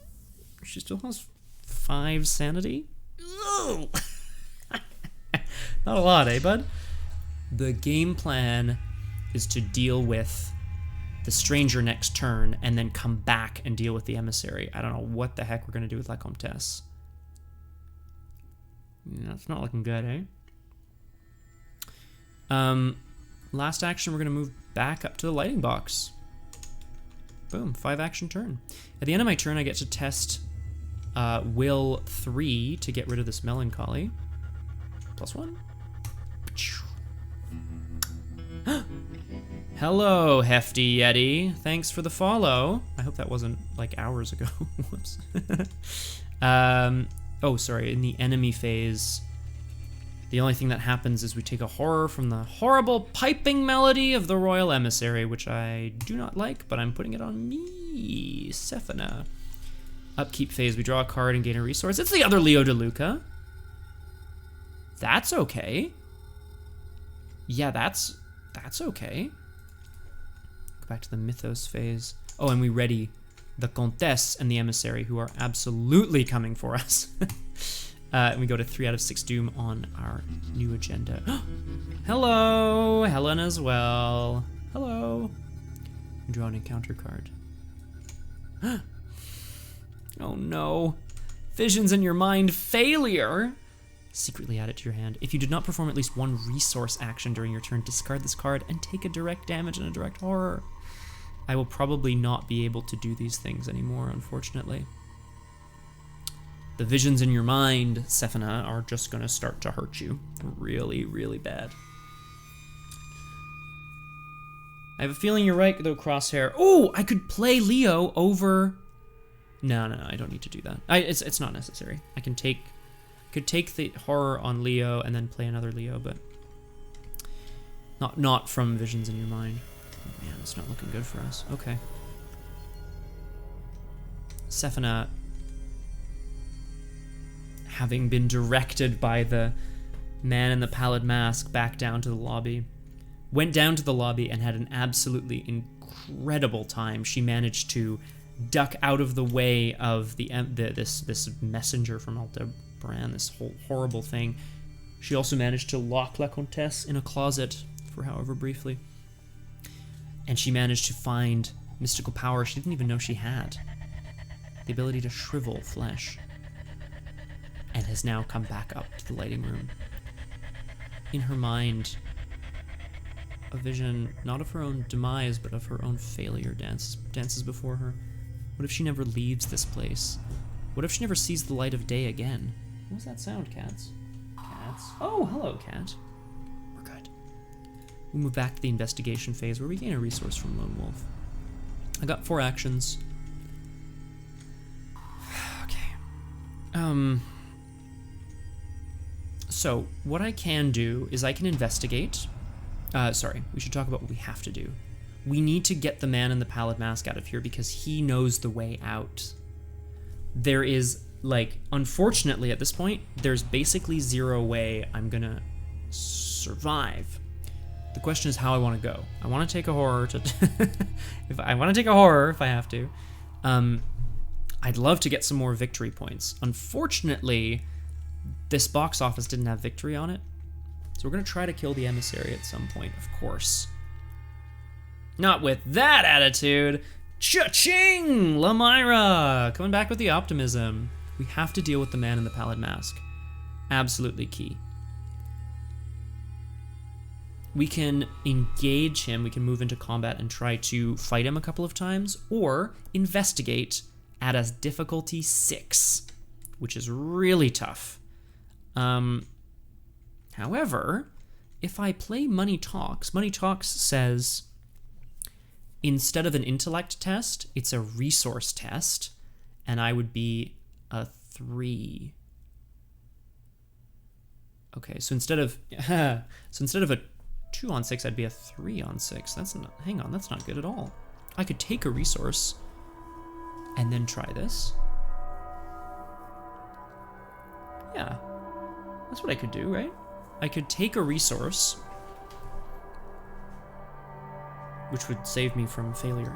5 sanity. Ugh. Not a lot, eh, bud? The game plan is to deal with the stranger next turn and then come back and deal with the emissary. I don't know what the heck we're going to do with La Comtesse. Yeah, it's not looking good, eh? Last action, we're going to move back up to the lighting box. Boom, 5 action turn. At the end of my turn, I get to test Will 3 to get rid of this melancholy. +1. Hello, Hefty Yeti. Thanks for the follow. I hope that wasn't like hours ago. Whoops. Oh, sorry, in the enemy phase, the only thing that happens is we take a horror from the horrible piping melody of the Royal Emissary, which I do not like, but I'm putting it on me, Sefina. Upkeep phase, we draw a card and gain a resource. It's the other Leo DeLuca. That's okay. Yeah, that's okay. Go back to the mythos phase. Oh, and we ready the Comtesse and the Emissary, who are absolutely coming for us. And we go to 3 out of 6 Doom on our new agenda. Hello, Helen as well. Hello. Draw an encounter card. Oh no. Visions in your mind, failure. Secretly add it to your hand. If you did not perform at least one resource action during your turn, discard this card and take a direct damage and a direct horror. I will probably not be able to do these things anymore, unfortunately. The visions in your mind, Sefina, are just gonna start to hurt you really, really bad. I have a feeling you're right, though, Crosshair. Oh, I could play Leo over... No, I don't need to do that. It's not necessary. I could take the horror on Leo and then play another Leo, but not from visions in your mind. Oh, man, it's not looking good for us. Okay. Sefina, having been directed by the man in the pallid mask back down to the lobby, went down to the lobby and had an absolutely incredible time. She managed to duck out of the way of this messenger from Aldebaran, this whole horrible thing. She also managed to lock La Comtesse in a closet for however briefly. And she managed to find mystical power she didn't even know she had. The ability to shrivel flesh. And has now come back up to the lighting room. In her mind, a vision not of her own demise, but of her own failure dances before her. What if she never leaves this place? What if she never sees the light of day again? What was that sound, cats? Cats? Oh, hello, cat. We're good. We'll move back to the investigation phase where we gain a resource from Lone Wolf. I got 4 actions. Okay. So, what I can do is I can investigate. Sorry, we should talk about what we have to do. We need to get the man in the pallid mask out of here because he knows the way out. There is, like, unfortunately at this point, there's basically 0 way I'm gonna survive. The question is how I want to go. I want to take a horror to... if I have to. I'd love to get some more victory points. Unfortunately, this box office didn't have victory on it. So we're going to try to kill the emissary at some point, of course. Not with that attitude. Cha-ching! Lamyra! Coming back with the optimism. We have to deal with the man in the pallid mask. Absolutely key. We can engage him, we can move into combat and try to fight him a couple of times, or investigate at a difficulty 6, which is really tough. However, if I play Money Talks says instead of an intellect test, it's a resource test, and I would be a 3. Okay, so instead of a 2 on 6, I'd be a 3 on 6. That's not good at all. I could take a resource and then try this. Yeah, that's what I could do, right? I could take a resource, which would save me from failure.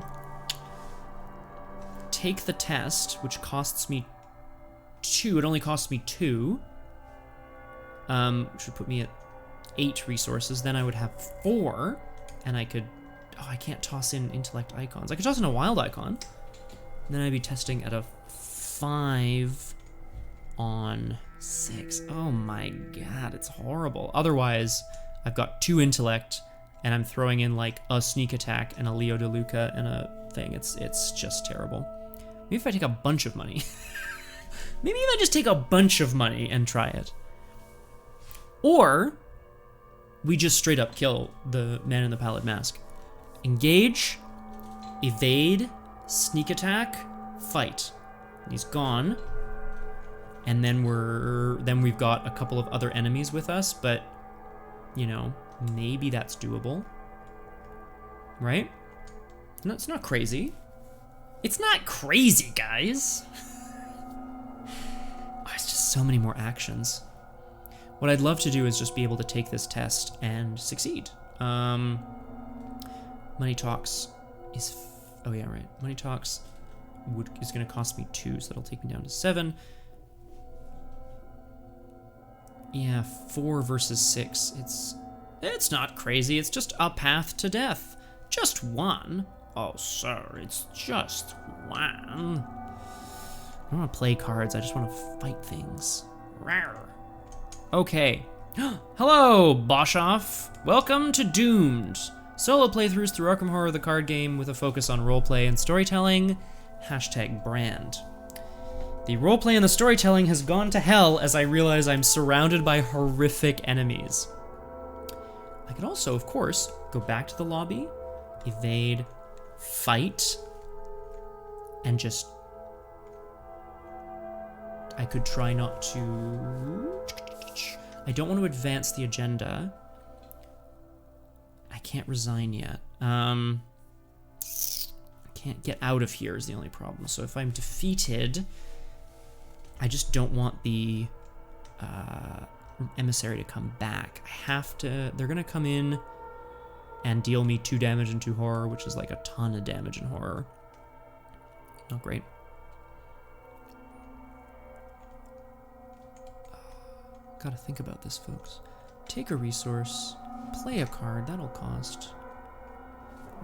Take the test, which costs me 2. It only costs me 2. Which would put me at 8 resources. Then I would have 4, and I could... Oh, I can't toss in intellect icons. I could toss in a wild icon. And then I'd be testing at a 5 on 6. Oh my god, it's horrible. Otherwise, I've got 2 intellect, and I'm throwing in like a sneak attack and a Leo DeLuca and a thing. It's just terrible. Maybe if I take a bunch of money. Maybe if I just take a bunch of money and try it. Or we just straight up kill the man in the pallid mask. Engage, evade, sneak attack, fight. He's gone. And then we've got a couple of other enemies with us, but you know, maybe that's doable. Right? No, it's not crazy. It's not crazy, guys. Oh, it's just so many more actions. What I'd love to do is just be able to take this test and succeed. Money Talks is, oh yeah, right. Money Talks is gonna cost me 2, so that'll take me down to 7. Yeah, 4 versus 6. It's not crazy, it's just a path to death. Just one. Oh, sir, it's just one. I don't want to play cards, I just want to fight things. Rawr. Okay. Hello, Boschoff. Welcome to Doomed. Solo playthroughs through Arkham Horror the card game with a focus on roleplay and storytelling. #brand. The roleplay and the storytelling has gone to hell as I realize I'm surrounded by horrific enemies. I could also, of course, go back to the lobby, evade, fight, and just... I could try not to... I don't want to advance the agenda. I can't resign yet. I can't get out of here is the only problem. So if I'm defeated, I just don't want the emissary to come back. I have to... They're gonna come in and deal me 2 damage and 2 horror, which is like a ton of damage and horror. Not great. Gotta think about this, folks. Take a resource, play a card, that'll cost.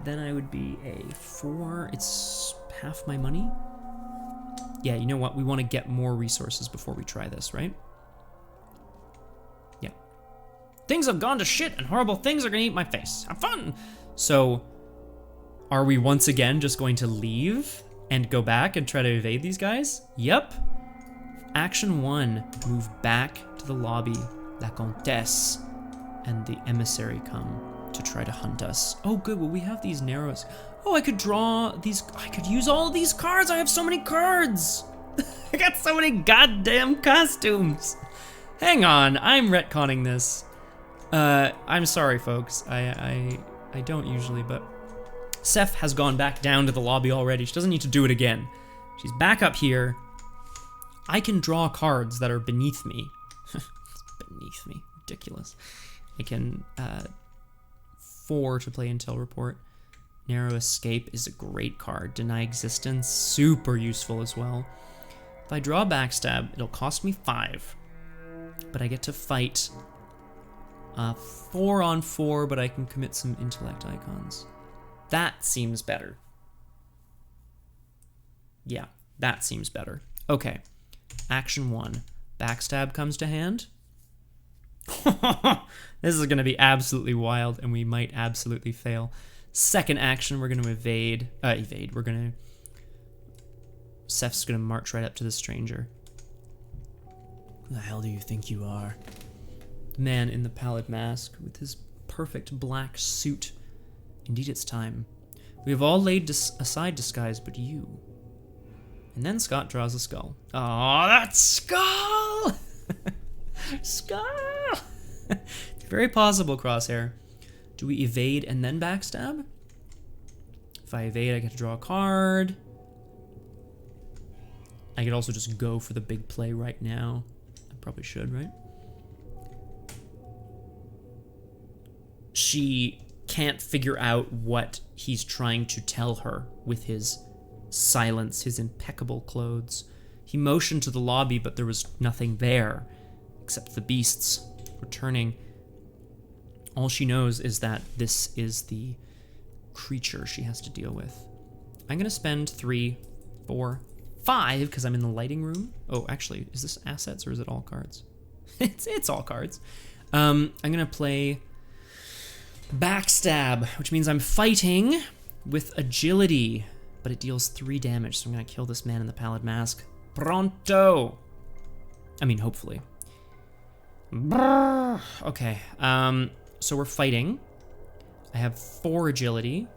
Then I would be a 4, it's half my money. Yeah, you know what? We want to get more resources before we try this, right? Yeah. Things have gone to shit and horrible things are gonna eat my face. Have fun! So, are we once again just going to leave and go back and try to evade these guys? Yep. Action 1, move back to the lobby. La Comtesse and the emissary come to try to hunt us. Oh good, well we have these narrows. Oh, I could draw these, I could use all these cards. I have so many cards. I got so many goddamn costumes. Hang on, I'm retconning this. I'm sorry folks, I don't usually, but Sef has gone back down to the lobby already. She doesn't need to do it again. She's back up here. I can draw cards that are beneath me. Beneath me, ridiculous. I can, 4 to play Intel Report. Narrow Escape is a great card. Deny Existence, super useful as well. If I draw Backstab, it'll cost me 5. But I get to fight 4 on 4, but I can commit some intellect icons. That seems better. Yeah, that seems better. Okay, action 1. Backstab comes to hand. This is gonna be absolutely wild, and we might absolutely fail. Second action, we're gonna evade. We're gonna... Seth's gonna march right up to the stranger. Who the hell do you think you are? The man in the pallid mask with his perfect black suit. Indeed, it's time. We have all laid aside disguise, but you. And then Scott draws a skull. Oh, that skull! Skull! It's very possible, Crosshair. Do we evade and then backstab? If I evade, I get to draw a card. I could also just go for the big play right now. I probably should, right? She can't figure out what he's trying to tell her with his silence, his impeccable clothes. He motioned to the lobby, but there was nothing there except the beasts returning. All she knows is that this is the creature she has to deal with. I'm gonna spend 3, 4, 5 because I'm in the lighting room. Oh, actually, is this assets or is it all cards? it's all cards. I'm gonna play Backstab, which means I'm fighting with agility, but it deals 3 damage, so I'm gonna kill this man in the pallid mask. Pronto! I mean, hopefully. Okay, so we're fighting. I have 4 agility.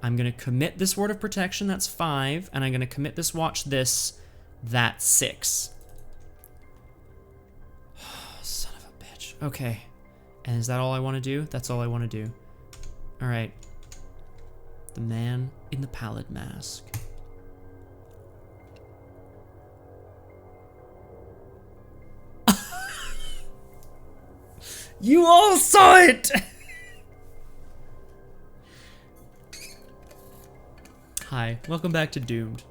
I'm gonna commit this Word of Protection, that's 5, and I'm gonna commit this Watch This, that's 6. Okay. And is that all I want to do? That's all I want to do. All right. The man in the pallid mask. You all saw it! Hi, welcome back to Doomed.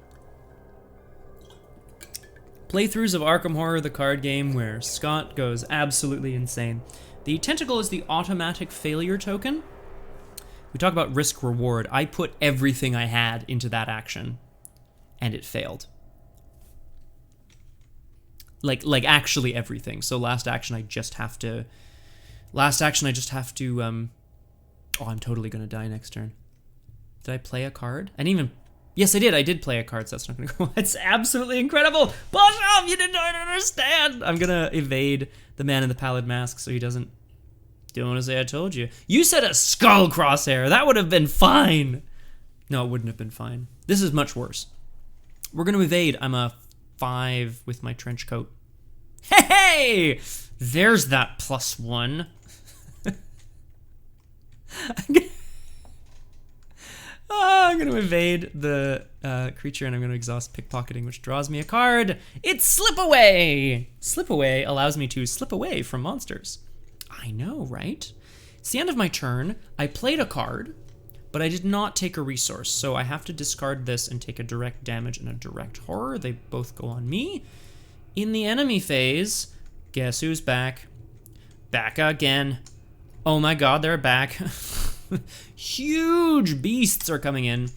Playthroughs of Arkham Horror, the card game where Scott goes absolutely insane. The tentacle is the automatic failure token. We talk about risk reward. I put everything I had into that action, and it failed. Like actually everything. So last action I just have to, oh, I'm totally gonna die next turn. Did I play a card? I didn't even, yes I did play a card, so that's not gonna go. It's absolutely incredible! Push off, you didn't understand! I'm gonna evade the man in the pallid mask so he doesn't, don't want to say I told you. You said a skull crosshair, that would have been fine! No, it wouldn't have been fine. This is much worse. We're gonna evade, I'm a 5 with my trench coat. Hey! There's that +1. I'm gonna evade the creature and I'm gonna exhaust pickpocketing, which draws me a card. It's Slip Away! Slip Away allows me to slip away from monsters. I know, right? It's the end of my turn. I played a card, but I did not take a resource, so I have to discard this and take a direct damage and a direct horror. They both go on me. In the enemy phase, guess who's back? Back again. Oh my god, they're back. Huge beasts are coming in.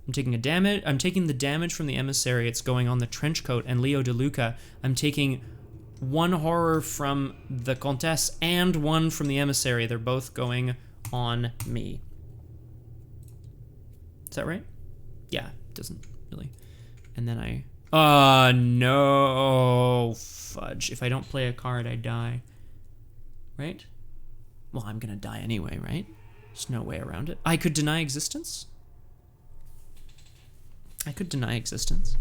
I'm taking the damage from the emissary. It's going on the trenchcoat and Leo DeLuca. I'm taking 1 horror from the Comtesse and 1 from the emissary. They're both going on me. Is that right? Yeah, it doesn't really. And then I, no, fudge. If I don't play a card, I die. Right? Well, I'm gonna die anyway, right? There's no way around it. I could deny existence. I could deny existence.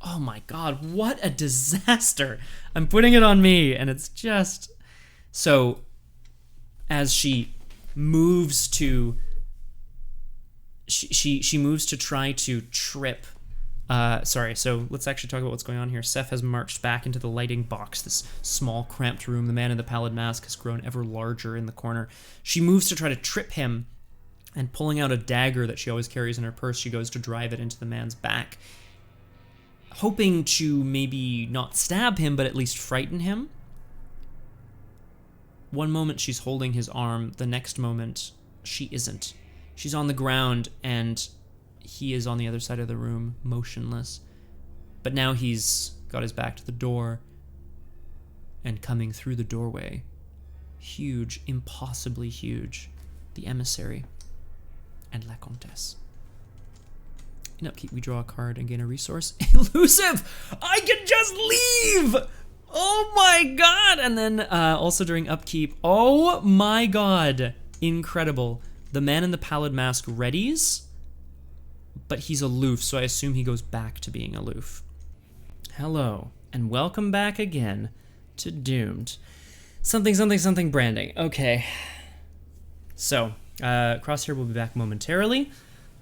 Oh my god, what a disaster. I'm putting it on me, and it's just... So, as she moves to... She moves to try to trip... sorry, so let's actually talk about what's going on here. Seth has marched back into the lighting box, this small, cramped room. The man in the pallid mask has grown ever larger in the corner. She moves to try to trip him, and pulling out a dagger that she always carries in her purse, she goes to drive it into the man's back, hoping to maybe not stab him, but at least frighten him. One moment she's holding his arm, the next moment she isn't. She's on the ground, and he is on the other side of the room, motionless. But now he's got his back to the door, and coming through the doorway, huge, impossibly huge, the emissary and La Comtesse. In upkeep, we draw a card and gain a resource. Elusive! I can just leave! Oh my god! And then also during upkeep, oh my god, incredible. The man in the pallid mask readies, but he's aloof, so I assume he goes back to being aloof. Hello, and welcome back again to Doomed. Something, something, something branding. Okay. So, Crosshair will be back momentarily.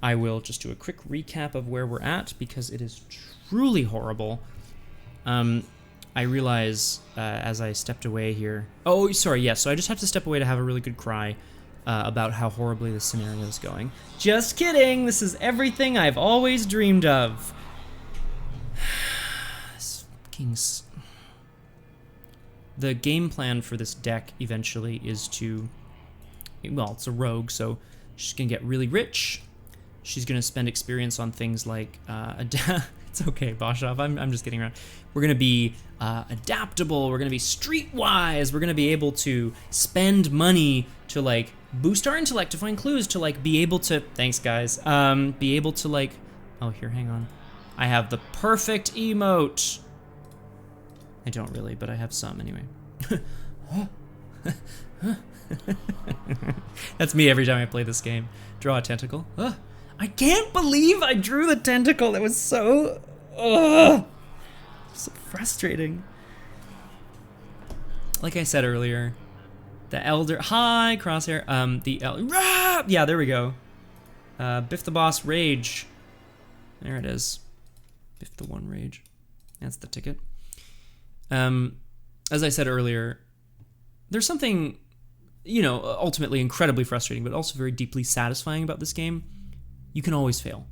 I will just do a quick recap of where we're at, because it is truly horrible. I realize as I stepped away here... Oh, sorry, yes, so I just have to step away to have a really good cry about how horribly this scenario is going. Just kidding! This is everything I've always dreamed of. The game plan for this deck eventually is to... Well, it's a rogue, so she's gonna get really rich. She's gonna spend experience on things like it's okay, Boshoff. I'm just getting around. We're gonna be adaptable. We're gonna be streetwise. We're gonna be able to spend money to like boost our intellect, to find clues, to like be able to. Thanks, guys. Be able to like. Oh, here, hang on. I have the perfect emote. I don't really, but I have some anyway. That's me every time I play this game. Draw a tentacle. I can't believe I drew the tentacle. It was so frustrating. Like I said earlier, The Elder. Hi, Crosshair. Yeah, there we go. Biff the Boss Rage. There it is. Biff the One Rage. That's the ticket. As I said earlier, there's something, you know, ultimately incredibly frustrating, but also very deeply satisfying about this game. You can always fail.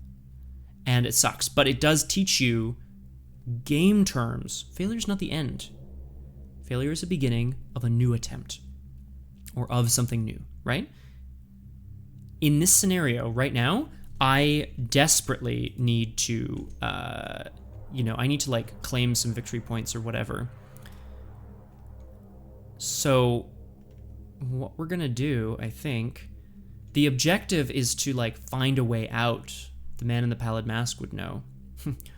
And it sucks, but it does teach you game terms. Failure's not the end. Failure is the beginning of a new attempt. Or of something new, right? In this scenario right now, I desperately need to, I need to like claim some victory points or whatever. So what we're gonna do, I think, the objective is to like find a way out. The man in the pallid mask would know.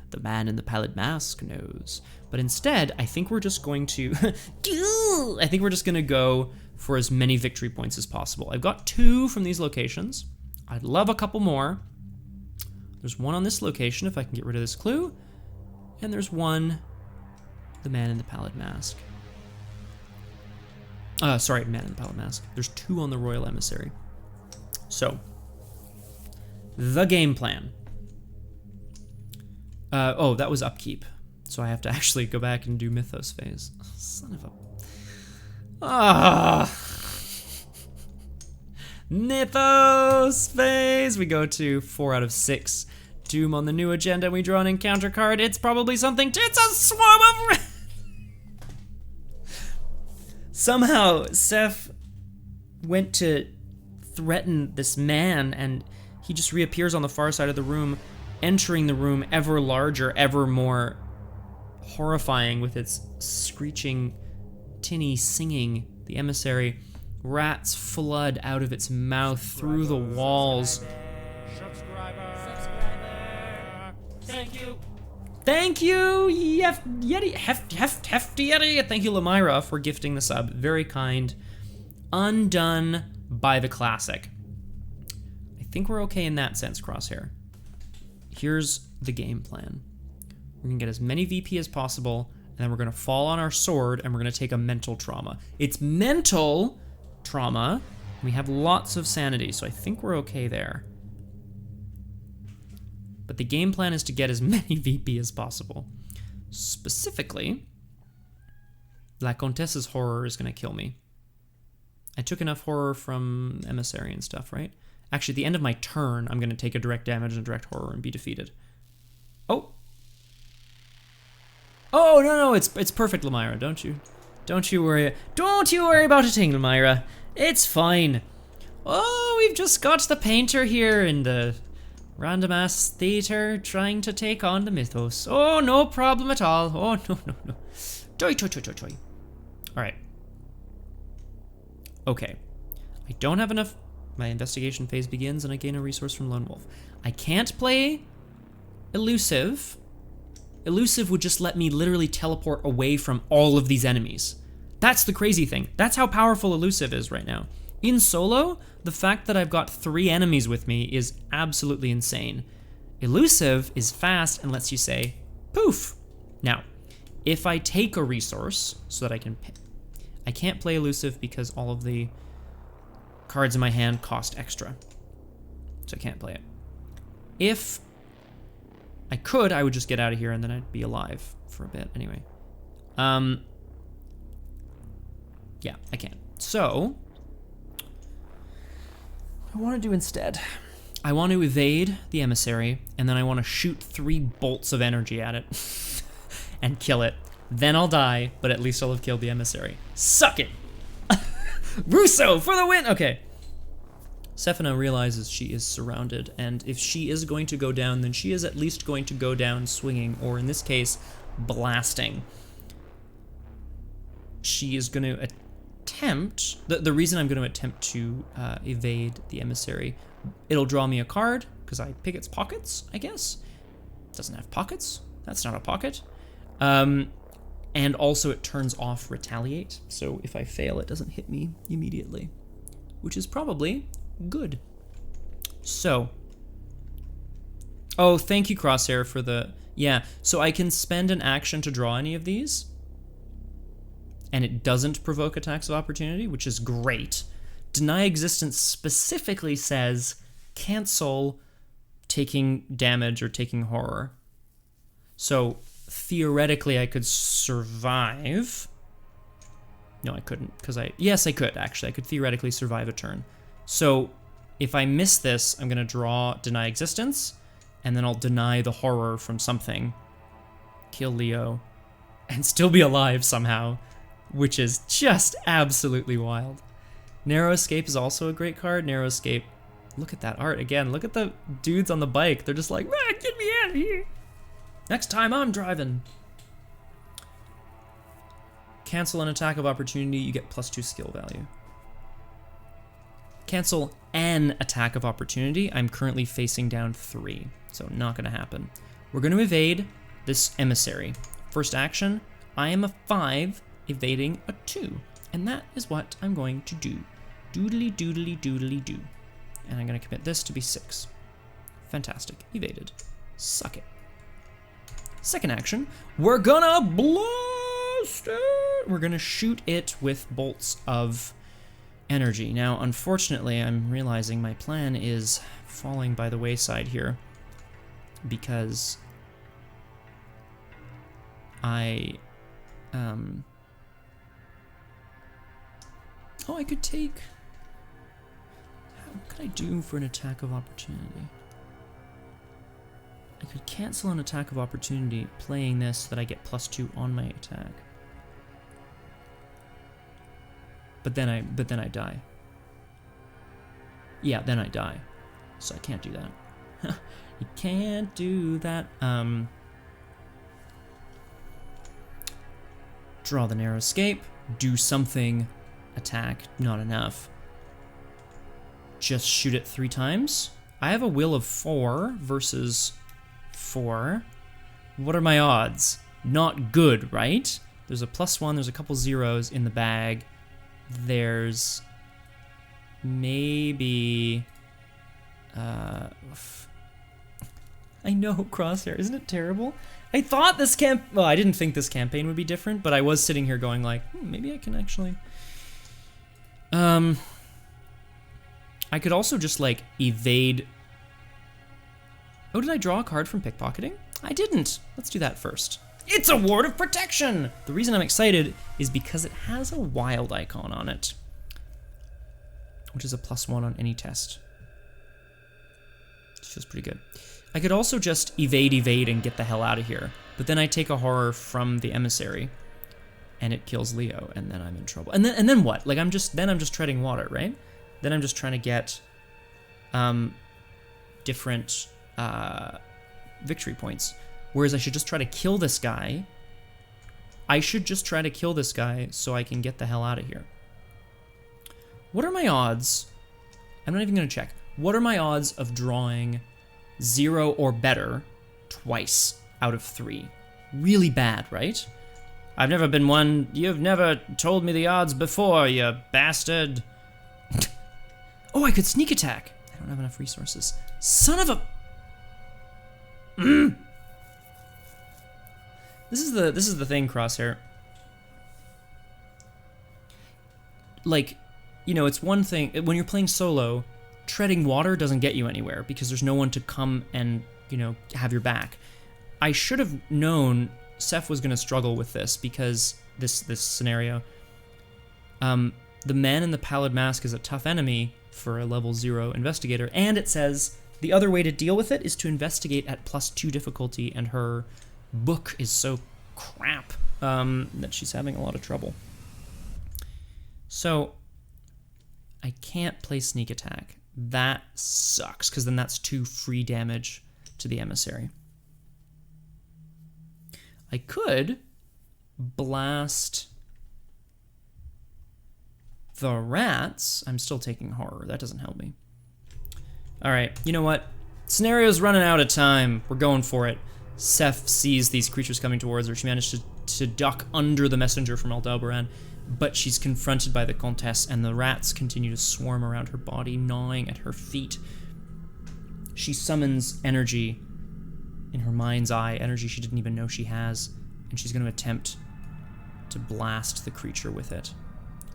The man in the pallid mask knows. But instead, I think we're just going to, go for as many victory points as possible. I've got 2 from these locations. I'd love a couple more. There's one on this location if I can get rid of this clue. And there's one, the man in the pallid mask. Sorry, man in the pallid mask. There's 2 on the royal emissary. So, the game plan. That was upkeep. So I have to actually go back and do mythos phase. Oh, son of a... Mythos phase! We go to 4 out of 6. Doom on the new agenda. We draw an encounter card. It's probably something... It's a swarm of... Somehow, Seth went to threaten this man, and he just reappears on the far side of the room, entering the room ever larger, ever more horrifying with its screeching, tinny singing. The emissary, rats flood out of its mouth through the walls. Subscriber. Thank you. Thank you, Hefty Yeti. Thank you, Lamira, for gifting the sub. Very kind. Undone by the classic. I think we're okay in that sense, Crosshair. Here's the game plan. We're gonna get as many VP as possible, and then we're gonna fall on our sword, and we're gonna take a mental trauma. It's mental trauma. We have lots of sanity, so I think we're okay there. But the game plan is to get as many VP as possible. Specifically, La Comtesse's horror is gonna kill me. I took enough horror from emissary and stuff, right? Actually, at the end of my turn, I'm gonna take a direct damage and a direct horror and be defeated. Oh. Oh, no, it's perfect, Lamira. Don't you worry. Don't you worry about a thing, Lamira. It's fine. Oh, we've just got the painter here in the random ass theater trying to take on the mythos. Oh, no problem at all. Oh, no. Toy. All right. Okay. I don't have enough. My investigation phase begins and I gain a resource from Lone Wolf. I can't play elusive. Elusive would just let me literally teleport away from all of these enemies. That's the crazy thing. That's how powerful elusive is right now. In solo, the fact that I've got 3 enemies with me is absolutely insane. Elusive is fast and lets you say, poof. Now, if I take a resource so that I can't play elusive because all of the cards in my hand cost extra. So I can't play it. If I could, I would just get out of here and then I'd be alive for a bit anyway. Yeah, I can't. So, what I want to do instead, I want to evade the emissary and then I want to shoot 3 bolts of energy at it and kill it. Then I'll die, but at least I'll have killed the emissary. Suck it! Rousseau for the win! Okay. Sefina realizes she is surrounded, and if she is going to go down, then she is at least going to go down swinging, or in this case, blasting. She is going to attempt, the reason I'm going to attempt to evade the emissary, it'll draw me a card, because I pick its pockets, I guess. Doesn't have pockets. That's not a pocket. And also it turns off retaliate, so if I fail, it doesn't hit me immediately, which is probably good. So, oh, thank you, Crosshair, for the, yeah, so I can spend an action to draw any of these. and it doesn't provoke attacks of opportunity, which is great. Deny Existence specifically says cancel taking damage or taking horror. So theoretically I could survive. No, I couldn't, because yes, I could, actually. I could theoretically survive a turn. So if I miss this, I'm gonna draw Deny Existence, and then I'll deny the horror from something, kill Leo, and still be alive somehow, which is just absolutely wild. Narrow Escape is also a great card. Narrow Escape, look at that art again. Look at the dudes on the bike. They're just like, ah, get me out of here. Next time I'm driving. Cancel an attack of opportunity, you get +2 skill value. Cancel an attack of opportunity. I'm currently facing down 3, so not gonna happen. We're gonna evade this emissary. First action, I am a 5 evading a 2, and that is what I'm going to do. Doodly doodly doodly do. And I'm gonna commit this to be 6. Fantastic, evaded. Suck it. Second action, we're gonna blast it. We're gonna shoot it with bolts of energy. Now, unfortunately, I'm realizing my plan is falling by the wayside here because I I could take, what could I do for an attack of opportunity? I could cancel an attack of opportunity playing this so that I get +2 on my attack. But then I die. Yeah, then I die. So I can't do that. You can't do that. Draw the Narrow Escape. Do something. Attack. Not enough. Just shoot it 3 times. I have a will of 4 versus 4. What are my odds? Not good, right? There's a +1, there's a couple zeros in the bag. There's maybe I know, Crosshair, isn't it terrible? I thought this well, I didn't think this campaign would be different, but I was sitting here going like, maybe I can actually I could also just like evade. Oh, did I draw a card from pickpocketing? I didn't. Let's do that first. It's a Ward of Protection! The reason I'm excited is because it has a wild icon on it, which is a +1 on any test. It feels pretty good. I could also just evade, and get the hell out of here, but then I take a horror from the emissary, and it kills Leo, and then I'm in trouble. And then what? Like I'm just treading water, right? Then I'm just trying to get different victory points. Whereas I should just try to kill this guy. I should just try to kill this guy so I can get the hell out of here. What are my odds? I'm not even gonna check. What are my odds of drawing 0 or better twice out of 3? Really bad, right? I've never been one. You've never told me the odds before, you bastard. Oh, I could sneak attack. I don't have enough resources. Son of a... This is the thing, Crosshair. Like, you know, it's one thing when you're playing solo, treading water doesn't get you anywhere because there's no one to come and, you know, have your back. I should have known Seth was going to struggle with this because this scenario. The man in the pallid mask is a tough enemy for a level 0 investigator, and it says the other way to deal with it is to investigate at +2 difficulty, and her book is so crap that she's having a lot of trouble. So I can't play sneak attack. That sucks, because then that's 2 free damage to the emissary. I could blast the rats. I'm still taking horror. That doesn't help me. All right, you know what? Scenario's running out of time. We're going for it. Seth sees these creatures coming towards her. She managed to duck under the messenger from Aldebaran, but she's confronted by the Comtesse, and the rats continue to swarm around her body, gnawing at her feet. She summons energy in her mind's eye, energy she didn't even know she has, and she's going to attempt to blast the creature with it.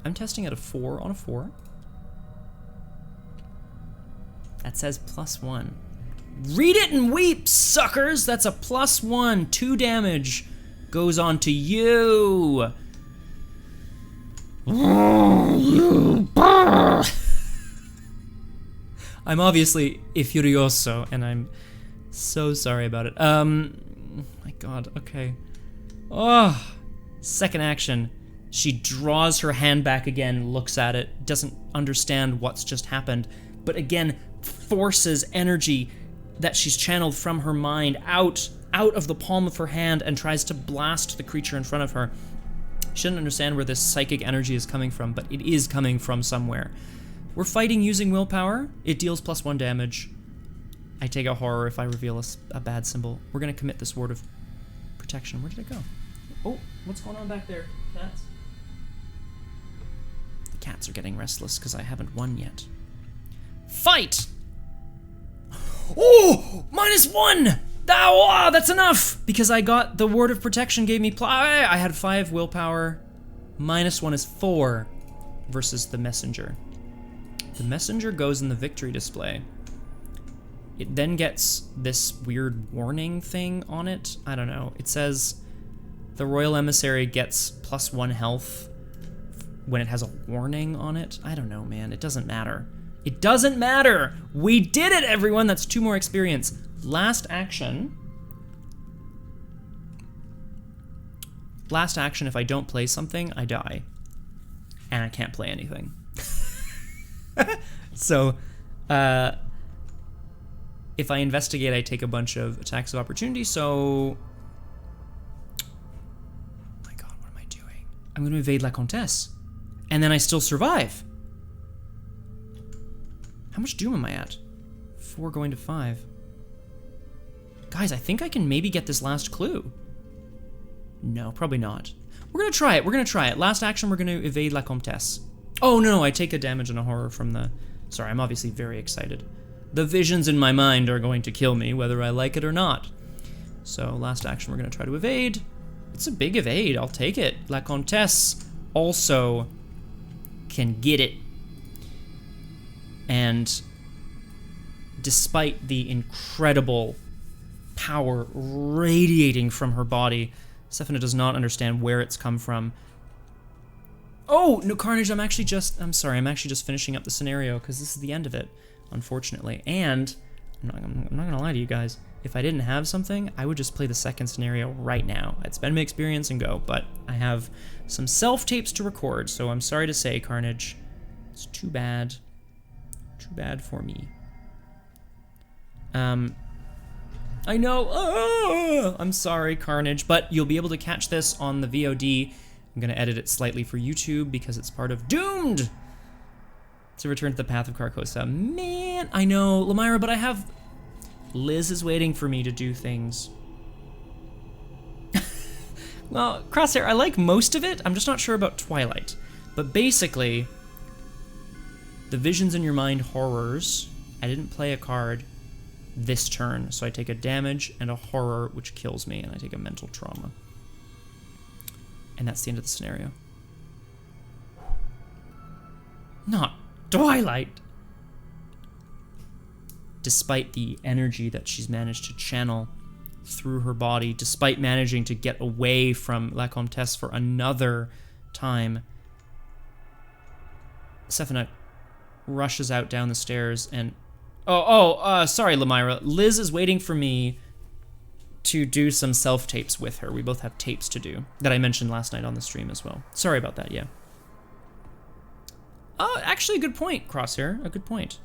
I'm testing at a 4 on a 4. That says +1. Read it and weep, suckers! That's a +1. 2 damage goes on to you. I'm obviously furioso, and I'm so sorry about it. My god, okay. Oh, second action. She draws her hand back again, looks at it, doesn't understand what's just happened, but again, forces energy that she's channeled from her mind out of the palm of her hand and tries to blast the creature in front of her. She doesn't understand where this psychic energy is coming from, but it is coming from somewhere. We're fighting using willpower. It deals +1 damage. I take a horror if I reveal a bad symbol. We're gonna commit this word of protection. Where did it go? Oh, what's going on back there, cats? The cats are getting restless because I haven't won yet. Fight! Oh, -1! That's enough! Because I got the word of protection gave me I had 5 willpower. -1 is 4 versus the messenger. The messenger goes in the victory display. It then gets this weird warning thing on it. I don't know. It says the royal emissary gets +1 health when it has a warning on it. I don't know, man. It doesn't matter. It doesn't matter! We did it, everyone! That's 2 more experience. Last action. Last action, if I don't play something, I die. And I can't play anything. So, if I investigate, I take a bunch of attacks of opportunity, so... Oh my god, what am I doing? I'm gonna evade La Comtesse. And then I still survive. How much doom am I at? 4 going to 5. Guys, I think I can maybe get this last clue. No, probably not. We're gonna try it, we're gonna try it. Last action, we're gonna evade La Comtesse. Oh no, I take a damage and a horror from the... Sorry, I'm obviously very excited. The visions in my mind are going to kill me, whether I like it or not. So, last action, we're gonna try to evade. It's a big evade, I'll take it. La Comtesse also can get it. And despite the incredible power radiating from her body, Sefina does not understand where it's come from. Oh, no, Carnage, I'm actually just finishing up the scenario because this is the end of it, unfortunately. And I'm not gonna lie to you guys, if I didn't have something, I would just play the second scenario right now. I'd spend my experience and go, but I have some self-tapes to record, so I'm sorry to say, Carnage, it's too bad. Too bad for me. I know, I'm sorry, Carnage, but you'll be able to catch this on the VOD. I'm gonna edit it slightly for YouTube because it's part of Doomed to return to the path of Carcosa. Man, I know, Lamyra, but I have... Liz is waiting for me to do things. Well, Crosshair, I like most of it. I'm just not sure about Twilight. But basically, the visions in your mind horrors, I didn't play a card this turn, so I take a damage and a horror, which kills me, and I take a mental trauma. And that's the end of the scenario. Not Twilight! Despite the energy that she's managed to channel through her body, despite managing to get away from La Comtesse for another time, Sefina rushes out down the stairs and... sorry, Lamyra. Liz is waiting for me to do some self-tapes with her. We both have tapes to do that I mentioned last night on the stream as well. Sorry about that, yeah. Actually, a good point, Crosshair. A good point.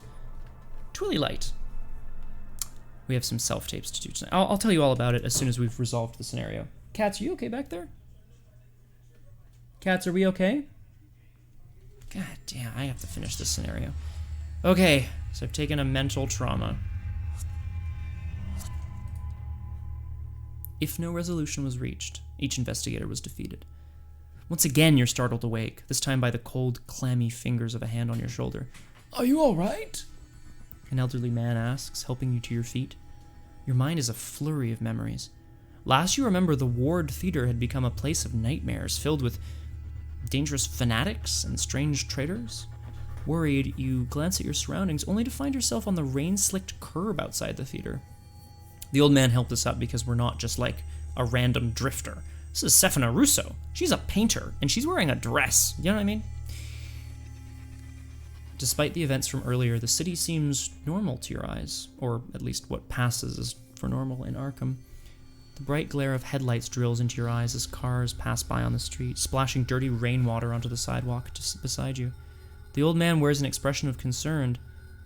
Twilight. We have some self-tapes to do tonight. I'll tell you all about it as soon as we've resolved the scenario. Cats, are you okay back there? Cats, are we okay? God damn, I have to finish this scenario. Okay, so I've taken a mental trauma. If no resolution was reached, each investigator was defeated. Once again, you're startled awake, this time by the cold, clammy fingers of a hand on your shoulder. Are you all right? An elderly man asks, helping you to your feet. Your mind is a flurry of memories. Last you remember, the Ward Theater had become a place of nightmares filled with dangerous fanatics and strange traitors. Worried, you glance at your surroundings only to find yourself on the rain-slicked curb outside the theater. The old man helped us up because we're not just like a random drifter. This is Sefina Rousseau. She's a painter, and she's wearing a dress. You know what I mean? Despite the events from earlier, the city seems normal to your eyes, or at least what passes as for normal in Arkham. The bright glare of headlights drills into your eyes as cars pass by on the street, splashing dirty rainwater onto the sidewalk just beside you. The old man wears an expression of concern,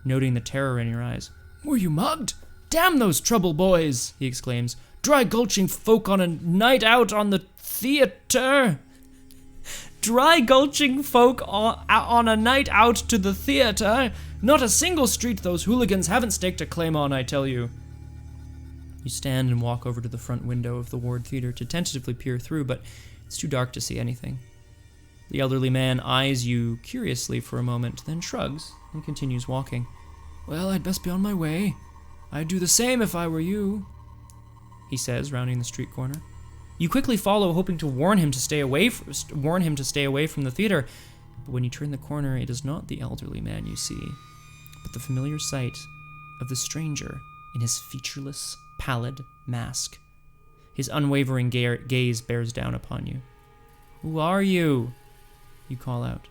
noting the terror in your eyes. "Were you mugged? Damn those trouble boys!" he exclaims. "Dry gulching folk on a night out on the theater! Dry gulching folk on a night out to the theater! Not a single street those hooligans haven't staked a claim on, I tell you." You stand and walk over to the front window of the Ward Theater to tentatively peer through, but it's too dark to see anything. The elderly man eyes you curiously for a moment, then shrugs and continues walking. "Well, I'd best be on my way. I'd do the same if I were you," he says, rounding the street corner. You quickly follow, hoping to warn him to stay away from the theater, but when you turn the corner, it is not the elderly man you see, but the familiar sight of the stranger in his featureless, pallid mask. His unwavering gaze bears down upon you. "Who are you?" you call out.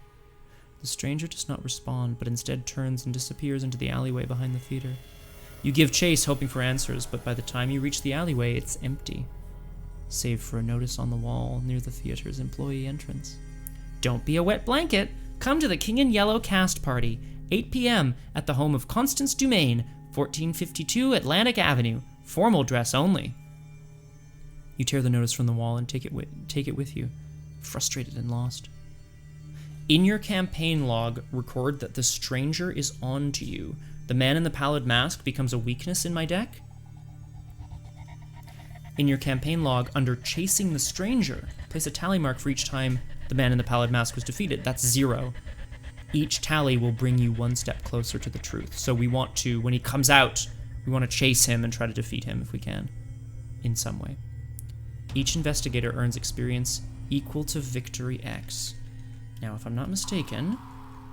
The stranger does not respond, but instead turns and disappears into the alleyway behind the theater. You give chase, hoping for answers, but by the time you reach the alleyway, it's empty, save for a notice on the wall near the theater's employee entrance. "Don't be a wet blanket. Come to the King in Yellow cast party, 8 p.m. at the home of Constance Dumaine, 1452 Atlantic Avenue. Formal dress only." You tear the notice from the wall and take it with you, frustrated and lost. In your campaign log, record that the stranger is on to you. The man in the pallid mask becomes a weakness in my deck. In your campaign log, under chasing the stranger, place a tally mark for each time the man in the pallid mask was defeated. That's 0. Each tally will bring you one step closer to the truth. So we want to, when he comes out, we want to chase him and try to defeat him if we can, in some way. Each investigator earns experience equal to Victory X. Now, if I'm not mistaken,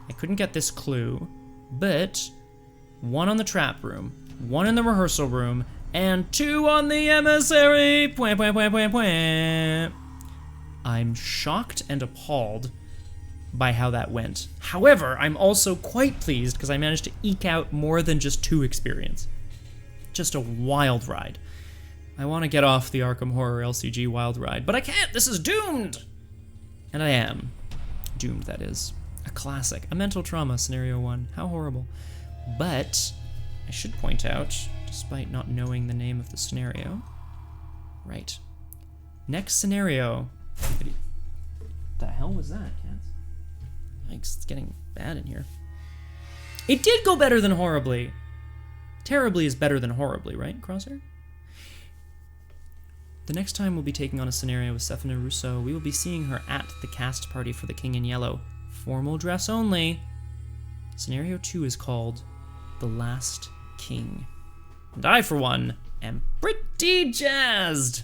I couldn't get this clue, but 1 on the trap room, 1 in the rehearsal room, and 2 on the emissary. I'm shocked and appalled by how that went. However, I'm also quite pleased because I managed to eke out more than just 2 experience. Just a wild ride. I want to get off the Arkham Horror LCG wild ride, but I can't. This is doomed. And I am. Doomed, that is. A classic. A mental trauma, scenario 1. How horrible. But I should point out, despite not knowing the name of the scenario. Right. Next scenario. What the hell was that, Cats? Yikes, it's getting bad in here. It did go better than horribly. Terribly is better than horribly, right, Crosshair? The next time we'll be taking on a scenario with Sefina Rousseau, we will be seeing her at the cast party for the King in Yellow. Formal dress only. Scenario 2 is called The Last King. And I, for one, am pretty jazzed,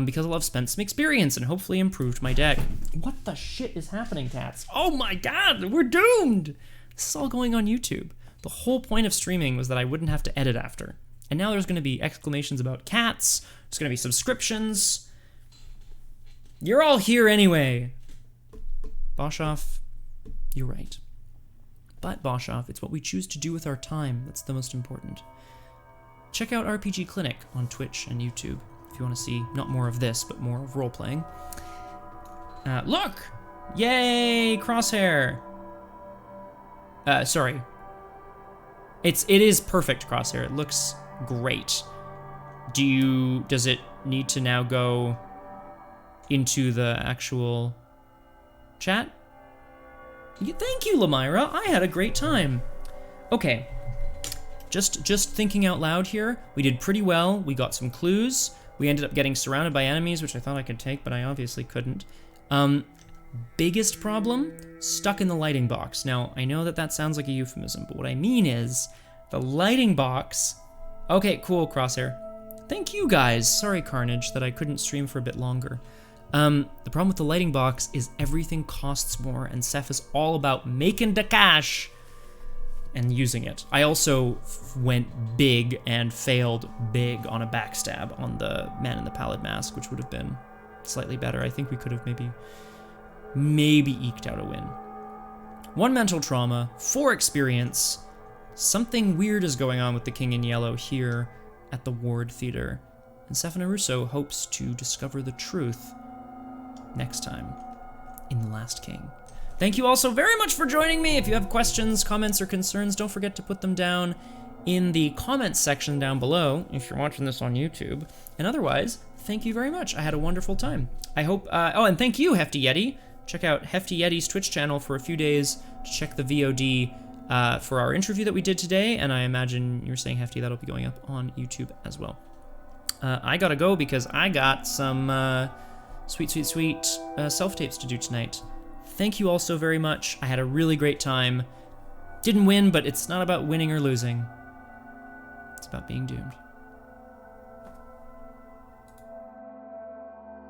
because I'll have spent some experience and hopefully improved my deck. What the shit is happening, Cats? Oh my god, we're doomed! This is all going on YouTube. The whole point of streaming was that I wouldn't have to edit after. And now there's going to be exclamations about cats, there's going to be subscriptions. You're all here anyway. Boshoff, you're right. But Boshoff, it's what we choose to do with our time that's the most important. Check out RPG Clinic on Twitch and YouTube if you want to see not more of this, but more of role-playing. Look! Yay, Crosshair! Sorry. It is perfect, Crosshair. It looks great. Does it need to now go into the actual chat? Thank you, Lamira. I had a great time. Okay. Just thinking out loud here, we did pretty well. We got some clues. We ended up getting surrounded by enemies, which I thought I could take, but I obviously couldn't. Biggest problem? Stuck in the lighting box. Now, I know that sounds like a euphemism, but what I mean is the lighting box... Okay, cool, Crosshair. thank you guys. Sorry, Carnage, that I couldn't stream for a bit longer. The problem with the lighting box is everything costs more, and Seth is all about making the cash and using it. I also went big and failed big on a backstab on the man in the pallid mask, which would have been slightly better. I think we could have maybe eked out a win. 1 mental trauma, 4 experience. Something weird is going on with the King in Yellow here at the Ward Theater, and Sefina Rousseau hopes to discover the truth next time in The Last King. Thank you all so very much for joining me. If you have questions, comments, or concerns, don't forget to put them down in the comments section down below if you're watching this on YouTube. And otherwise, thank you very much. I had a wonderful time. I hope, oh, and thank you, Hefty Yeti. Check out Hefty Yeti's Twitch channel for a few days to check the VOD for our interview that we did today, and I imagine you're saying Hefty, that'll be going up on YouTube as well. I gotta go because I got some sweet self-tapes to do tonight. Thank you all so very much. I had a really great time. Didn't win, but it's not about winning or losing. It's about being doomed.